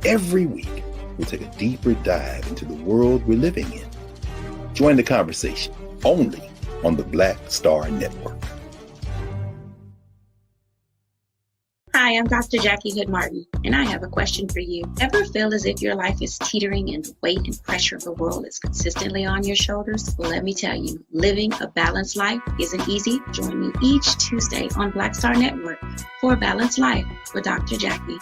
Every week, we'll take a deeper dive into the world we're living in. Join the conversation only on the Black Star Network. Hi, I'm Dr. Jackie Hood Martin, and I have a question for you. Ever feel as if your life is teetering and the weight and pressure of the world is consistently on your shoulders? Well, let me tell you, living a balanced life isn't easy. Join me each Tuesday on Black Star Network for a Balanced Life with Dr. Jackie.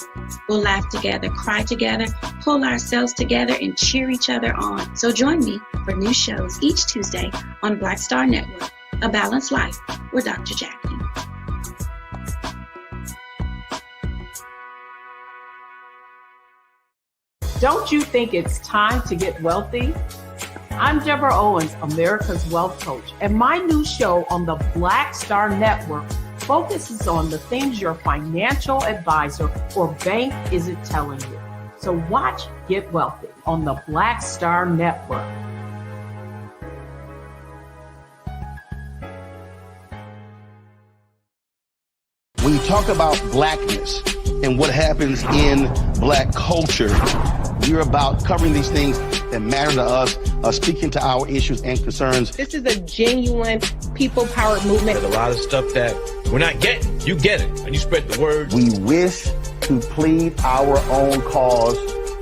We'll laugh together, cry together, pull ourselves together, and cheer each other on. So join me for new shows each Tuesday on Black Star Network, A Balanced Life with Dr. Jackie. Don't you think it's time to get wealthy? I'm Deborah Owens, America's Wealth Coach, and my new show on the Black Star Network focuses on the things your financial advisor or bank isn't telling you. So watch Get Wealthy on the Black Star Network. When you talk about blackness and what happens in black culture, we're about covering these things that matter to us, speaking to our issues and concerns. This is a genuine people-powered movement. There's a lot of stuff that we're not getting. You get it, and you spread the word. We wish to plead our own cause.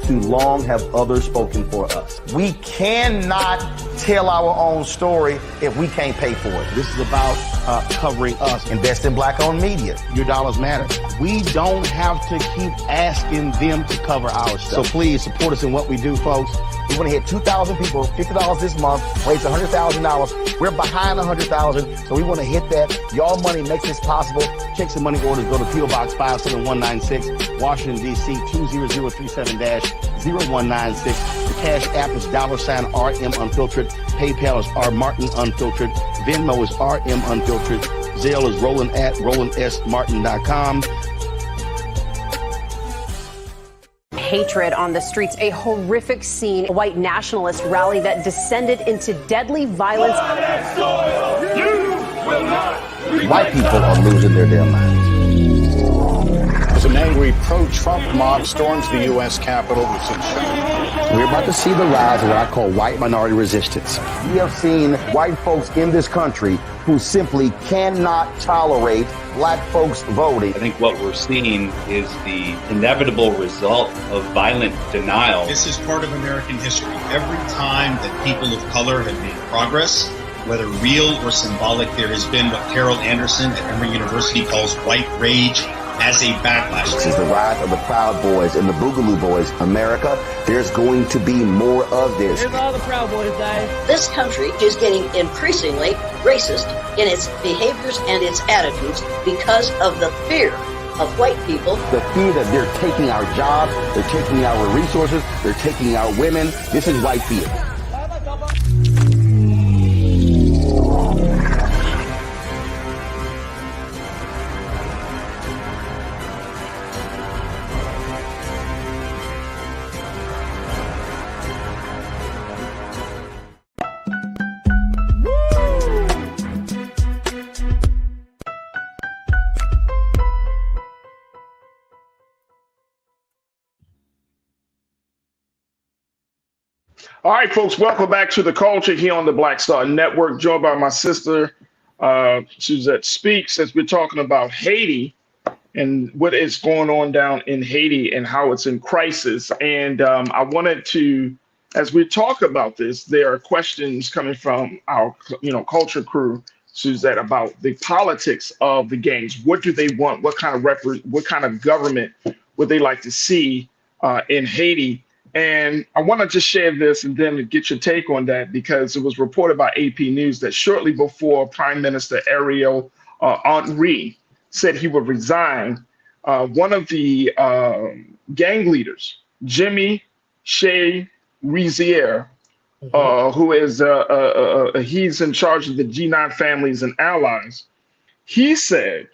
Too long have others spoken for us. We cannot tell our own story if we can't pay for it. This is about covering us. Invest in black-owned media. Your dollars matter. We don't have to keep asking them to cover our stuff. So please support us in what we do, folks. We want to hit 2,000 people, $50 this month, raise $100,000. We're behind $100,000, so we want to hit that. Y'all money makes this possible. Checks and money orders go to P.O. Box 57196, Washington, D.C. 20037-0196. The Cash App is $RM Unfiltered. PayPal is R Martin Unfiltered. Venmo is RM Unfiltered. Zelle is Roland at RolandSMartin.com. Hatred on the streets, a horrific scene, a white nationalist rally that descended into deadly violence. White people are losing their damn minds. As an angry pro-Trump mob storms the U.S. Capitol, we're about to see the rise of what I call white minority resistance. We have seen white folks in this country who simply cannot tolerate black folks voting. I think what we're seeing is the inevitable result of violent denial. This is part of American history. Every time that people of color have made progress, whether real or symbolic, there has been what Carol Anderson at Emory University calls white rage as a backlash. This is the rise of the Proud Boys and the Boogaloo Boys. America, there's going to be more of this. There's all the Proud Boys, guys. This country is getting increasingly racist in its behaviors and its attitudes because of the fear of white people. The fear that they're taking our jobs, they're taking our resources, they're taking our women. This is white fear. All right, folks, welcome back to the culture here on the Black Star Network, joined by my sister, Suzette Speaks, as we're talking about Haiti and what is going on down in Haiti and how it's in crisis. And I wanted to, as we talk about this, there are questions coming from our, culture crew, Suzette, about the politics of the games. What do they want? What kind of government would they like to see in Haiti? And I want to just share this and then get your take on that, because it was reported by AP News that shortly before Prime Minister Ariel Henri, said he would resign, one of the gang leaders, Jimmy Shea Rizier, who is he's in charge of the G9 families and allies, he said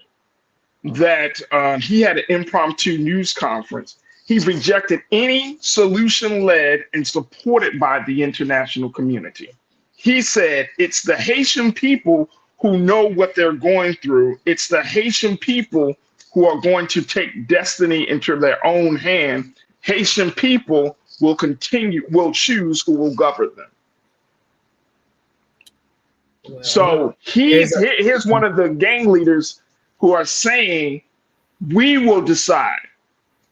that he had an impromptu news conference. He rejected any solution led and supported by the international community. He said it's the Haitian people who know what they're going through. It's the Haitian people who are going to take destiny into their own hand. Haitian people will choose who will govern them. Well, so here's one of the gang leaders who are saying, we will decide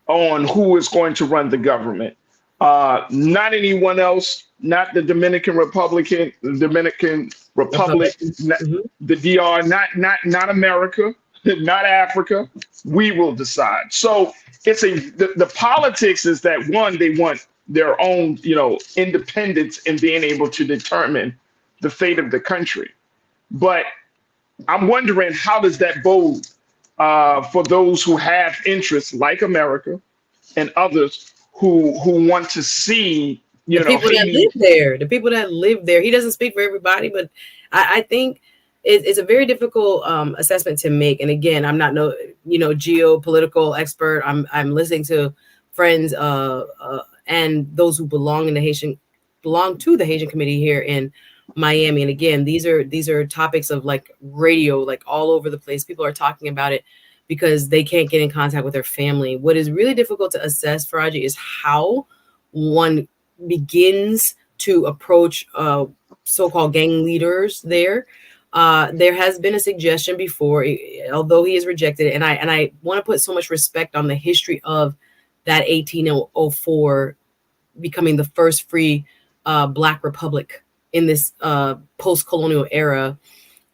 on who is going to run the government. Not anyone else, not the Dominican Republic, not, the DR, not America, not Africa. We will decide. So it's the politics is that, one, they want their own, independence and being able to determine the fate of the country. But I'm wondering, how does that bode for those who have interests like America and others who want to see, the people that live there, the people that live there. He doesn't speak for everybody, but I think it's a very difficult assessment to make. And again, I'm not geopolitical expert. I'm listening to friends and those who belong to the Haitian committee here in Miami. And again, these are topics of like radio, like all over the place. People are talking about it because they can't get in contact with their family. What is really difficult to assess, Faraji, is how one begins to approach so-called gang leaders there. There has been a suggestion before, although he has rejected it, and I want to put so much respect on the history of that 1804 becoming the first free Black republic in this post-colonial era.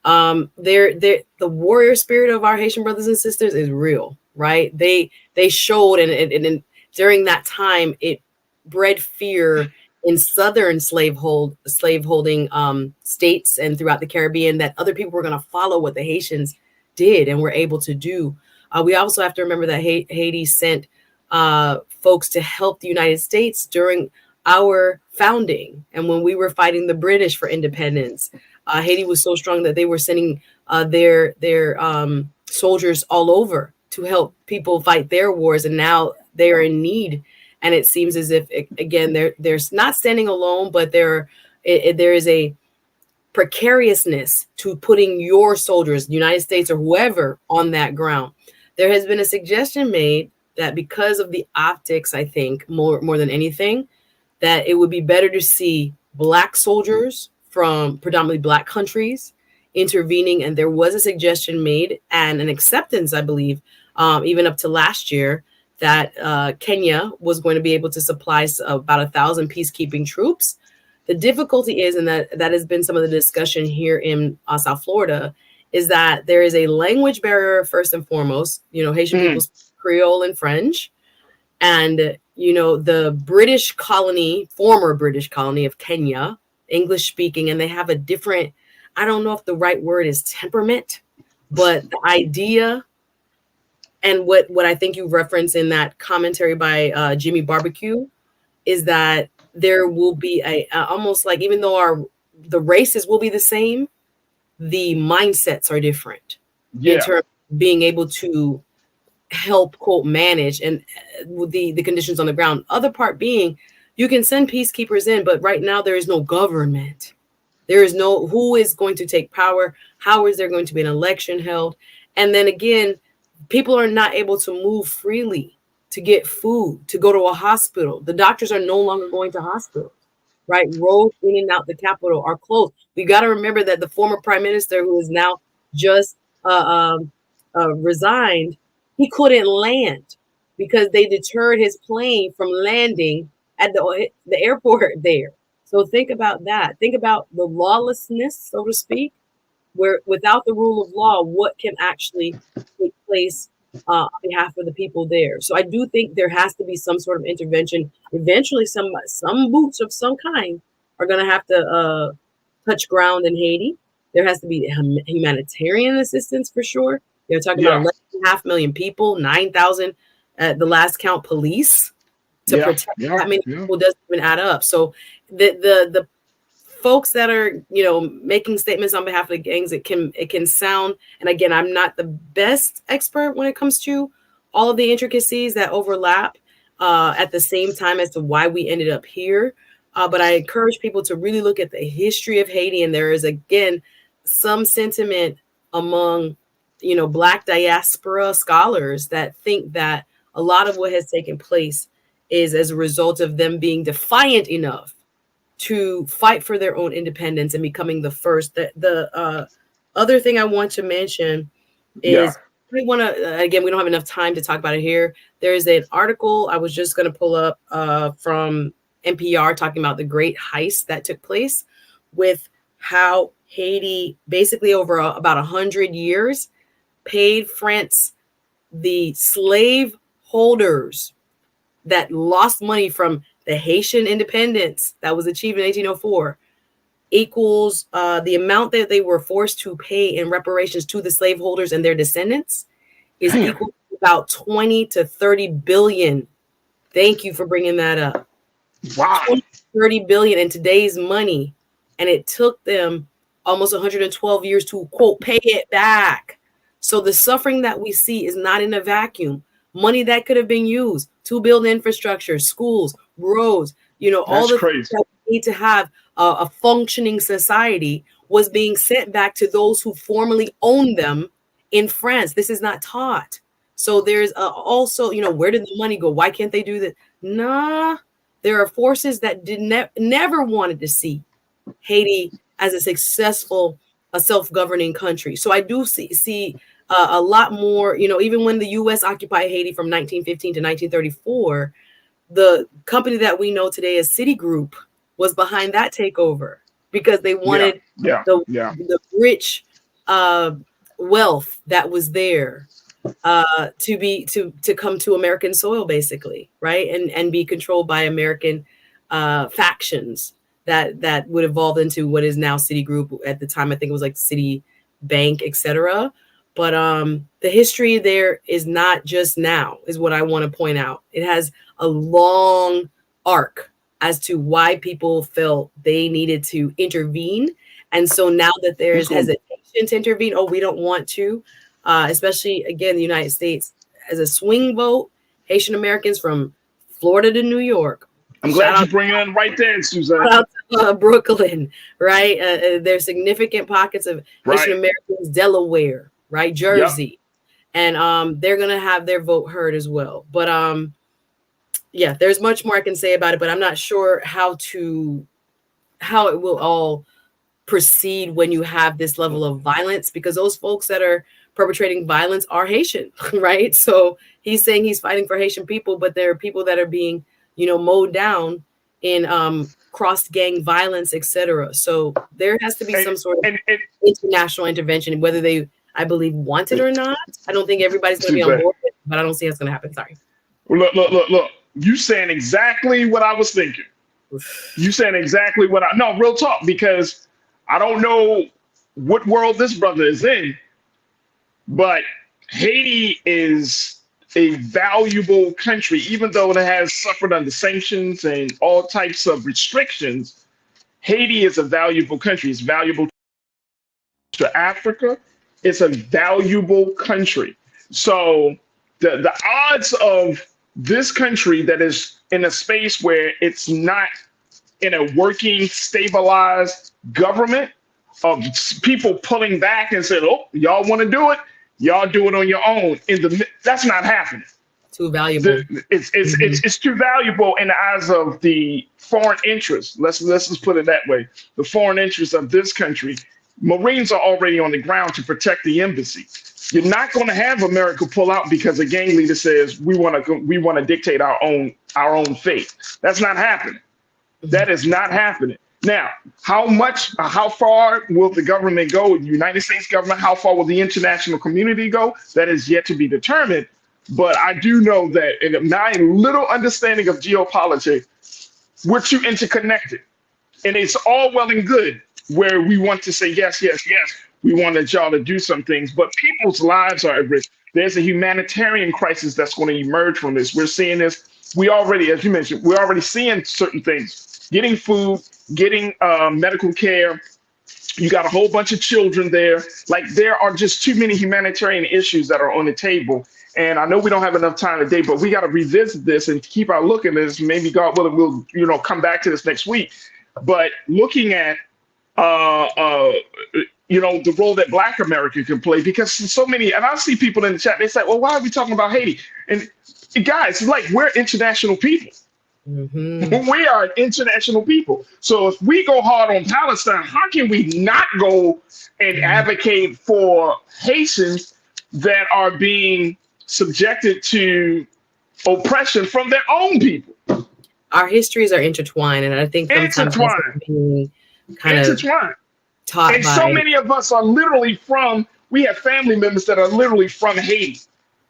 The warrior spirit of our Haitian brothers and sisters is real, right? They showed, and during that time, it bred fear in southern slaveholding states and throughout the Caribbean that other people were going to follow what the Haitians did and were able to do. We also have to remember that Haiti sent folks to help the United States during our founding, and when we were fighting the British for independence. Haiti was so strong that they were sending their soldiers all over to help people fight their wars, and now they're in need. And it seems as if, again, they're not standing alone, but there is a precariousness to putting your soldiers, the United States or whoever, on that ground. There has been a suggestion made that because of the optics, I think more than anything, that it would be better to see Black soldiers from predominantly Black countries intervening. And there was a suggestion made and an acceptance, I believe, even up to last year, that Kenya was going to be able to supply about 1,000 peacekeeping troops. The difficulty is, and that has been some of the discussion here in South Florida, is that there is a language barrier first and foremost. Haitian people speak Creole and French, and the former British colony of Kenya, English speaking, and they have a different, I don't know if the right word is temperament, but the idea. And what I think you referenced in that commentary by Jimmy Barbecue is that there will be almost like, even though the races will be the same, the mindsets are different in terms of being able to help, quote, manage and the conditions on the ground. Other part being, you can send peacekeepers in, but right now there is no government. There is no, who is going to take power? How is there going to be an election held? And then again, people are not able to move freely to get food, to go to a hospital. The doctors are no longer going to hospitals, right? Roads in and out the capital are closed. We got to remember that the former prime minister, who is now just resigned, he couldn't land because they deterred his plane from landing at the airport there. So think about that. Think about the lawlessness, so to speak, where without the rule of law, what can actually take place on behalf of the people there. So I do think there has to be some sort of intervention. Eventually, some boots of some kind are going to have to touch ground in Haiti. There has to be humanitarian assistance for sure. They're talking about Yeah. 11.5 million people, 9,000 at the last count police to Yeah. protect Yeah. that many Yeah. people doesn't even add up. So the folks that are, making statements on behalf of the gangs, it can sound, and again, I'm not the best expert when it comes to all of the intricacies that overlap at the same time as to why we ended up here. But I encourage people to really look at the history of Haiti. And there is, again, some sentiment among, Black diaspora scholars that think that a lot of what has taken place is as a result of them being defiant enough to fight for their own independence and becoming the first. The other thing I want to mention Yeah. is we want to, again, we don't have enough time to talk about it here. There is an article I was just going to pull up from NPR talking about the great heist that took place with how Haiti basically over about 100 years paid France the slave holders that lost money from the Haitian independence that was achieved in 1804 equals the amount that they were forced to pay in reparations to the slaveholders and their descendants is equal to about 20 to 30 billion. Thank you for bringing that up. Wow. 20 to 30 billion in today's money. And it took them almost 112 years to, quote, pay it back. So the suffering that we see is not in a vacuum. Money that could have been used to build infrastructure, schools, roads, all the things that we need to have a functioning society was being sent back to those who formerly owned them in France. This is not taught. So there's also, where did the money go? Why can't they do that? Nah, there are forces that never wanted to see Haiti as a successful, self-governing country. So I do see a lot more, even when the U.S. occupied Haiti from 1915 to 1934, the company that we know today as Citigroup was behind that takeover because they wanted the rich wealth that was there to come to American soil, basically, right, and be controlled by American factions that would evolve into what is now Citigroup. At the time, I think it was like Citibank, etc. But the history there is not just now, is what I want to point out. It has a long arc as to why people felt they needed to intervene. And so now that there is hesitation to intervene, we don't want to, especially, again, the United States as a swing vote, Haitian Americans from Florida to New York. I'm glad you bring it in right there, Suzanne. Shout out to Brooklyn, right? There's significant pockets of Haitian Americans, Delaware, right? Jersey. Yep. And they're going to have their vote heard as well. But yeah, there's much more I can say about it, but I'm not sure how it will all proceed when you have this level of violence, because those folks that are perpetrating violence are Haitian, right? So he's saying he's fighting for Haitian people, but there are people that are being, mowed down in cross-gang violence, etc. So there has to be some sort of international intervention, whether they, I believe, want it or not. I don't think everybody's going to be on board with it, but I don't see it's going to happen. Sorry. Look. You saying exactly what I was thinking. You saying exactly what no, real talk, because I don't know what world this brother is in, but Haiti is a valuable country, even though it has suffered under sanctions and all types of restrictions. Haiti is a valuable country. It's valuable to Africa. It's a valuable country. So the odds of this country that is in a space where it's not in a working, stabilized government, of people pulling back and saying, "Oh, y'all want to do it? Y'all do it on your own." That's not happening. Too valuable. It's too valuable in the eyes of the foreign interests. Let's just put it that way. The foreign interests of this country. Marines are already on the ground to protect the embassy. You're not going to have America pull out because a gang leader says we want to dictate our own fate. That's not happening. That is not happening. Now, how far will the government go? The United States government, how far will the international community go? That is yet to be determined. But I do know that in my little understanding of geopolitics, we're too interconnected. And it's all well and good where we want to say yes, yes, yes. We wanted y'all to do some things, but people's lives are at risk. There's a humanitarian crisis that's going to emerge from this. We're seeing this. We already, as you mentioned, we're already seeing certain things, getting food, getting medical care. You got a whole bunch of children there. Like, there are just too many humanitarian issues that are on the table. And I know we don't have enough time today, but we got to revisit this and keep our look at this. Maybe God willing, we'll come back to this next week. But looking at the role that Black America can play, because so many, and I see people in the chat, they say, well, why are we talking about Haiti? And guys, it's like, we're international people. Mm-hmm. We are international people. So if we go hard on Palestine, how can we not go and advocate for Haitians that are being subjected to oppression from their own people? Our histories are intertwined, and I think sometimes being kind of taught and so many of us are literally we have family members that are literally from Haiti.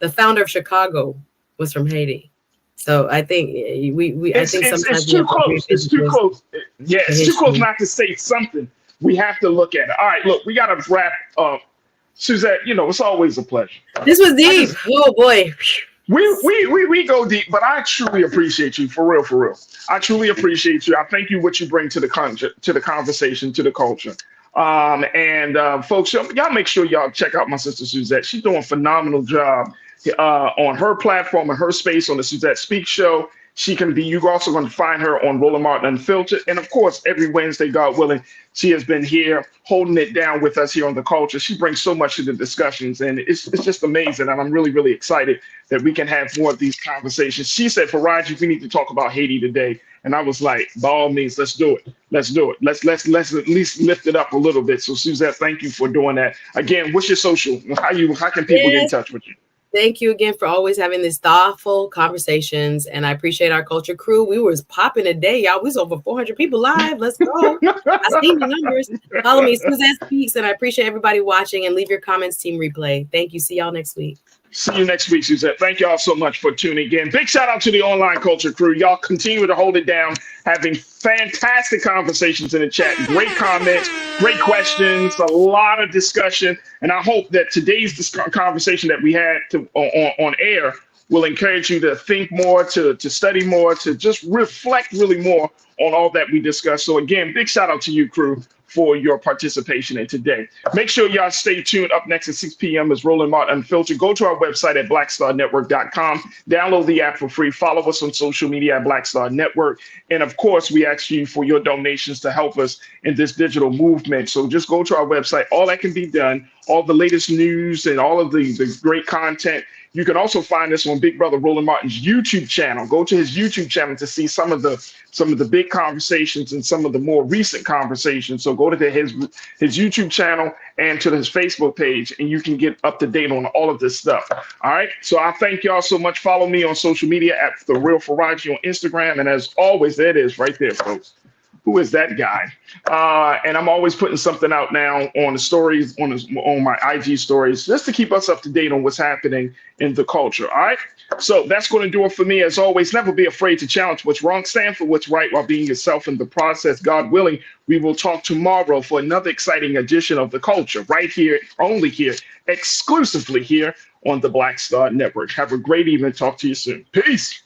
The founder of Chicago was from Haiti. So I think I think sometimes it's too close. It's too close. Yeah, it's too close not to say something. We have to look at it. All right, look, we got to wrap up. Suzette, it's always a pleasure. This was deep. Oh boy. We go deep, but I truly appreciate you, for real, for real. I truly appreciate you. I thank you what you bring to the conversation, to the culture. Folks, y'all make sure y'all check out my sister Suzette. She's doing a phenomenal job on her platform and her space on the Suzette Speak Show. You're also going to find her on Roland Martin Unfiltered. And of course, every Wednesday, God willing, she has been here holding it down with us here on The Culture. She brings so much to the discussions, and it's just amazing. And I'm really, really excited that we can have more of these conversations. She said, Faraji, we need to talk about Haiti today. And I was like, by all means, let's do it. Let's do it. Let's at least lift it up a little bit. So Suzette, thank you for doing that. Again, what's your social? How can people get in touch with you? Thank you again for always having these thoughtful conversations. And I appreciate our culture crew. We was popping today, y'all. We was over 400 people live. Let's go. I seen the numbers. Follow me, Suzette Speaks. And I appreciate everybody watching, and leave your comments, Team Replay. Thank you. See y'all next week. See you next week, Suzette. Thank y'all so much for tuning in. Big shout out to the online culture crew. Y'all continue to hold it down, having fantastic conversations in the chat. Great comments, great questions, a lot of discussion. And I hope that today's conversation that we had on air will encourage you to think more, to study more, to just reflect really more on all that we discussed. So again, big shout out to you, crew, for your participation in today. Make sure y'all stay tuned. Up next at 6 p.m. is Roland Martin Unfiltered. Go to our website at blackstarnetwork.com. Download the app for free. Follow us on social media at Black Star Network. And of course, we ask you for your donations to help us in this digital movement. So just go to our website. All that can be done. All the latest news and all of the great content. You can also find us on Big Brother Roland Martin's YouTube channel. Go to his YouTube channel to see some of the big conversations and some of the more recent conversations. So go to his YouTube channel and to his Facebook page, and you can get up to date on all of this stuff. All right. So I thank y'all so much. Follow me on social media at The Real Faraji on Instagram. And as always, there it is right there, folks. Who is that guy? And I'm always putting something out now on the stories, on my IG stories, just to keep us up to date on what's happening in the culture. All right. So that's going to do it for me. As always, never be afraid to challenge what's wrong. Stand for what's right while being yourself in the process. God willing, we will talk tomorrow for another exciting edition of The Culture, right here, only here, exclusively here on the Black Star Network. Have a great evening. Talk to you soon. Peace.